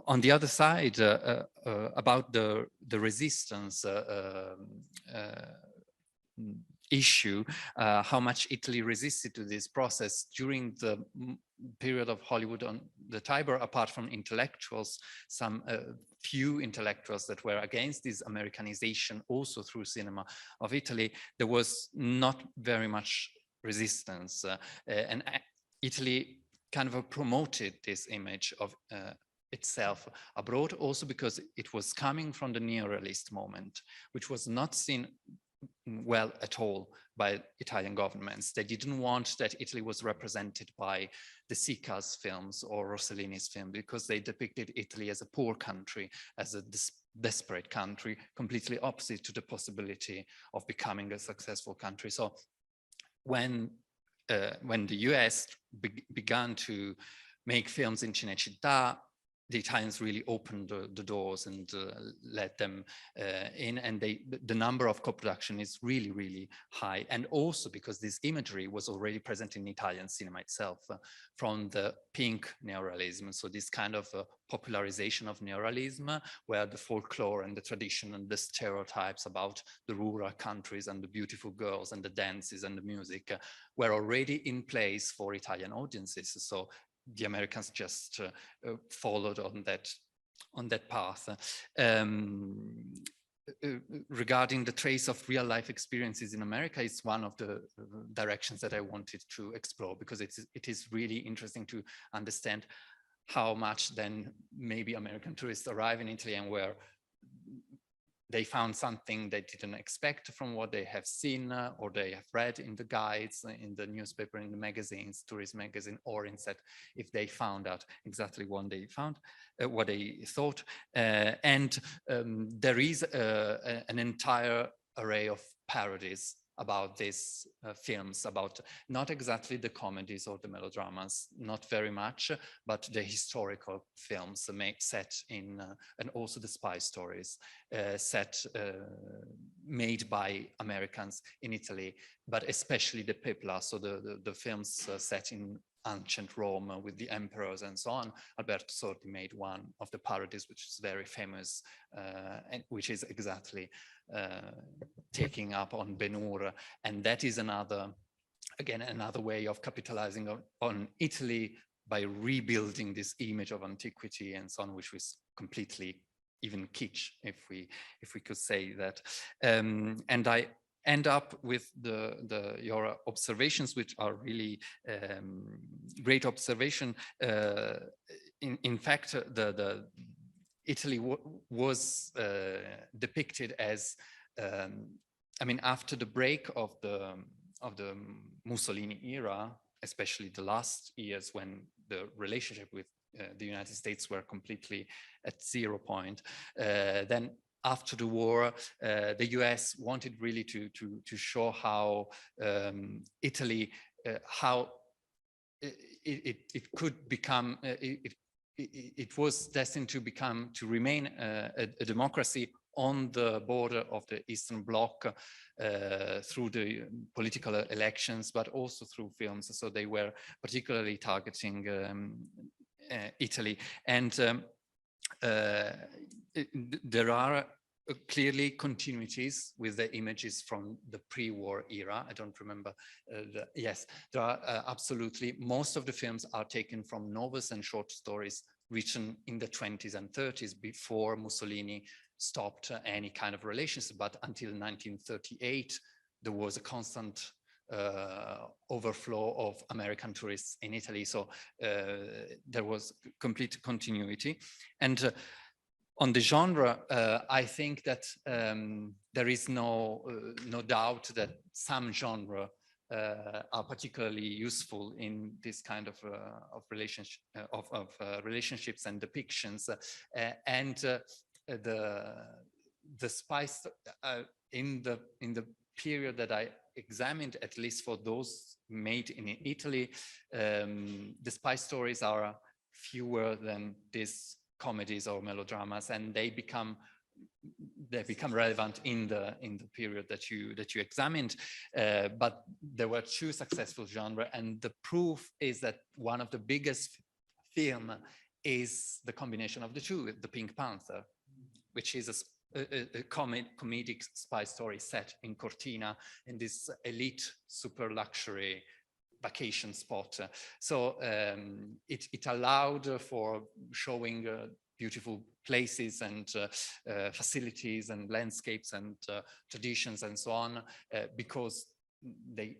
on the other side, about the resistance issue, how much Italy resisted to this process during the period of Hollywood on the Tiber, apart from intellectuals, some few intellectuals that were against this Americanization also through cinema of Italy, there was not very much resistance. And Italy kind of promoted this image of itself abroad, also because it was coming from the neorealist moment, which was not seen well at all by Italian governments. They didn't want that Italy was represented by De Sica's films or Rossellini's film, because they depicted Italy as a poor country, as a desperate country, completely opposite to the possibility of becoming a successful country. So when the US began to make films in Cinecittà, the Italians really opened the doors and let them in, and the number of co-production is really, really high. And also because this imagery was already present in Italian cinema itself from the pink neorealism. So this kind of popularization of neorealism, where the folklore and the tradition and the stereotypes about the rural countries and the beautiful girls and the dances and the music were already in place for Italian audiences. So the Americans just followed on that path. Regarding the trace of real life experiences in America, it's one of the directions that I wanted to explore, because it is really interesting to understand how much then maybe American tourists arrive in Italy and where they found something they didn't expect from what they have seen or they have read in the guides, in the newspaper, in the magazines, tourist magazine, or instead if they found out exactly what they found, what they thought. There is an entire array of parodies about these films, about not exactly the comedies or the melodramas, not very much, but the historical films set in, and also the spy stories made by Americans in Italy, but especially the pepla, so the films set in ancient Rome with the emperors and so on. Alberto Sordi made one of the parodies, which is very famous, and which is exactly taking up on Ben-Hur. And that is another way of capitalizing on Italy by rebuilding this image of antiquity and so on, which was completely even kitsch, if we could say that. And I end up with your observations, which are really great observation. In fact, Italy was depicted as, I mean, after the break of the Mussolini era, especially the last years when the relationship with the United States were completely at 0 point, then after the war, the US wanted really to show how Italy, how it could become, it was destined to remain a democracy on the border of the Eastern Bloc through the political elections, but also through films. So they were particularly targeting Italy. And there are clearly continuities with the images from the pre-war era. I don't remember. Yes, there are absolutely. Most of the films are taken from novels and short stories written in the 20s and 30s before Mussolini stopped any kind of relations. But until 1938, there was a constant overflow of American tourists in Italy. So there was complete continuity. And on the genre, I think that there is no doubt that some genre are particularly useful in this kind of relationships and depictions, and the spice in the period that I examined, at least for those made in Italy, the spy stories are fewer than these comedies or melodramas, and they become relevant in the period that you examined. But there were two successful genres, and the proof is that one of the biggest film is the combination of the two, the Pink Panther, which is a comedic spy story set in Cortina, in this elite super luxury vacation spot. So it allowed for showing beautiful places and facilities and landscapes and traditions and so on, because the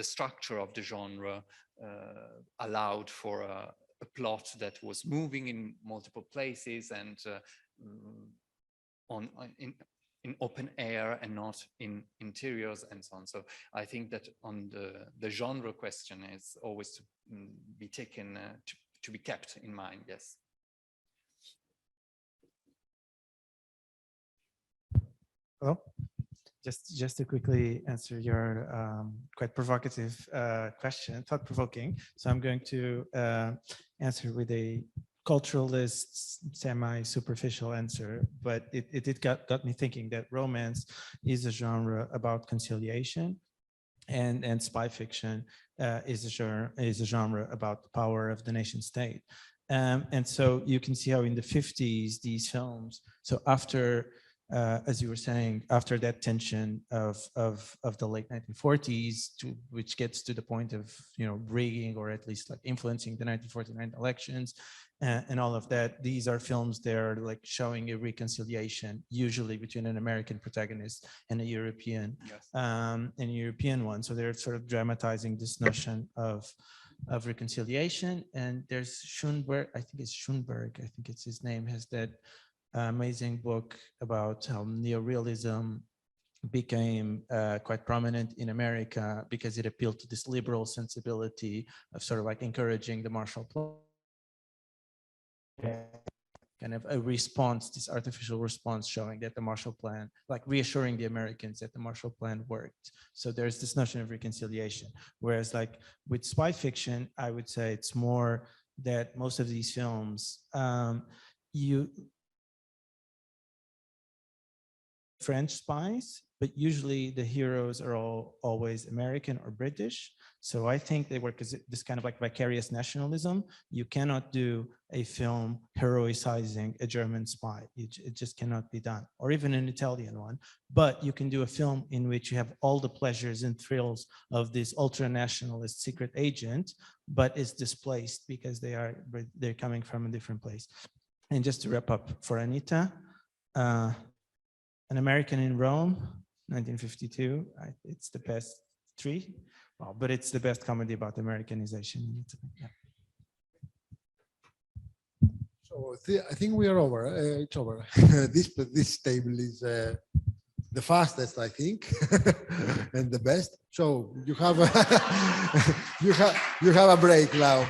structure of the genre allowed for a plot that was moving in multiple places and in open air and not in interiors and so on. So I think that on the genre question is always to be taken, to be kept in mind, yes. Hello? Just to quickly answer your quite provocative question, thought-provoking. So I'm going to answer with a culturalist, semi-superficial answer, but it got me thinking that romance is a genre about conciliation, and spy fiction is a genre about the power of the nation state. And so you can see how in the 50s, these films, so after, as you were saying, after that tension of the late 1940s, which gets to the point of, you know, rigging or at least like influencing the 1949 elections and all of that, these are films that are like showing a reconciliation, usually between an American protagonist and a European, one. So they're sort of dramatizing this notion of reconciliation. And there's Schoenberg, I think it's his name, has that amazing book about how neorealism became quite prominent in America because it appealed to this liberal sensibility of sort of like encouraging the Marshall Plan, kind of a response, this artificial response showing that the Marshall Plan, like reassuring the Americans that the Marshall Plan worked. So there's this notion of reconciliation. Whereas like with spy fiction, I would say it's more that most of these films, French spies, but usually the heroes are always American or British. So I think they work as this kind of like vicarious nationalism. You cannot do a film heroicizing a German spy. It just cannot be done, or even an Italian one. But you can do a film in which you have all the pleasures and thrills of this ultra-nationalist secret agent, but is displaced because they're coming from a different place. And just to wrap up for Anita, An American in Rome, 1952. It's the best but it's the best comedy about Americanization in Italy. Yeah. So I think we are over. It's over. This table is the fastest, I think, and the best. So you have a you have a break now.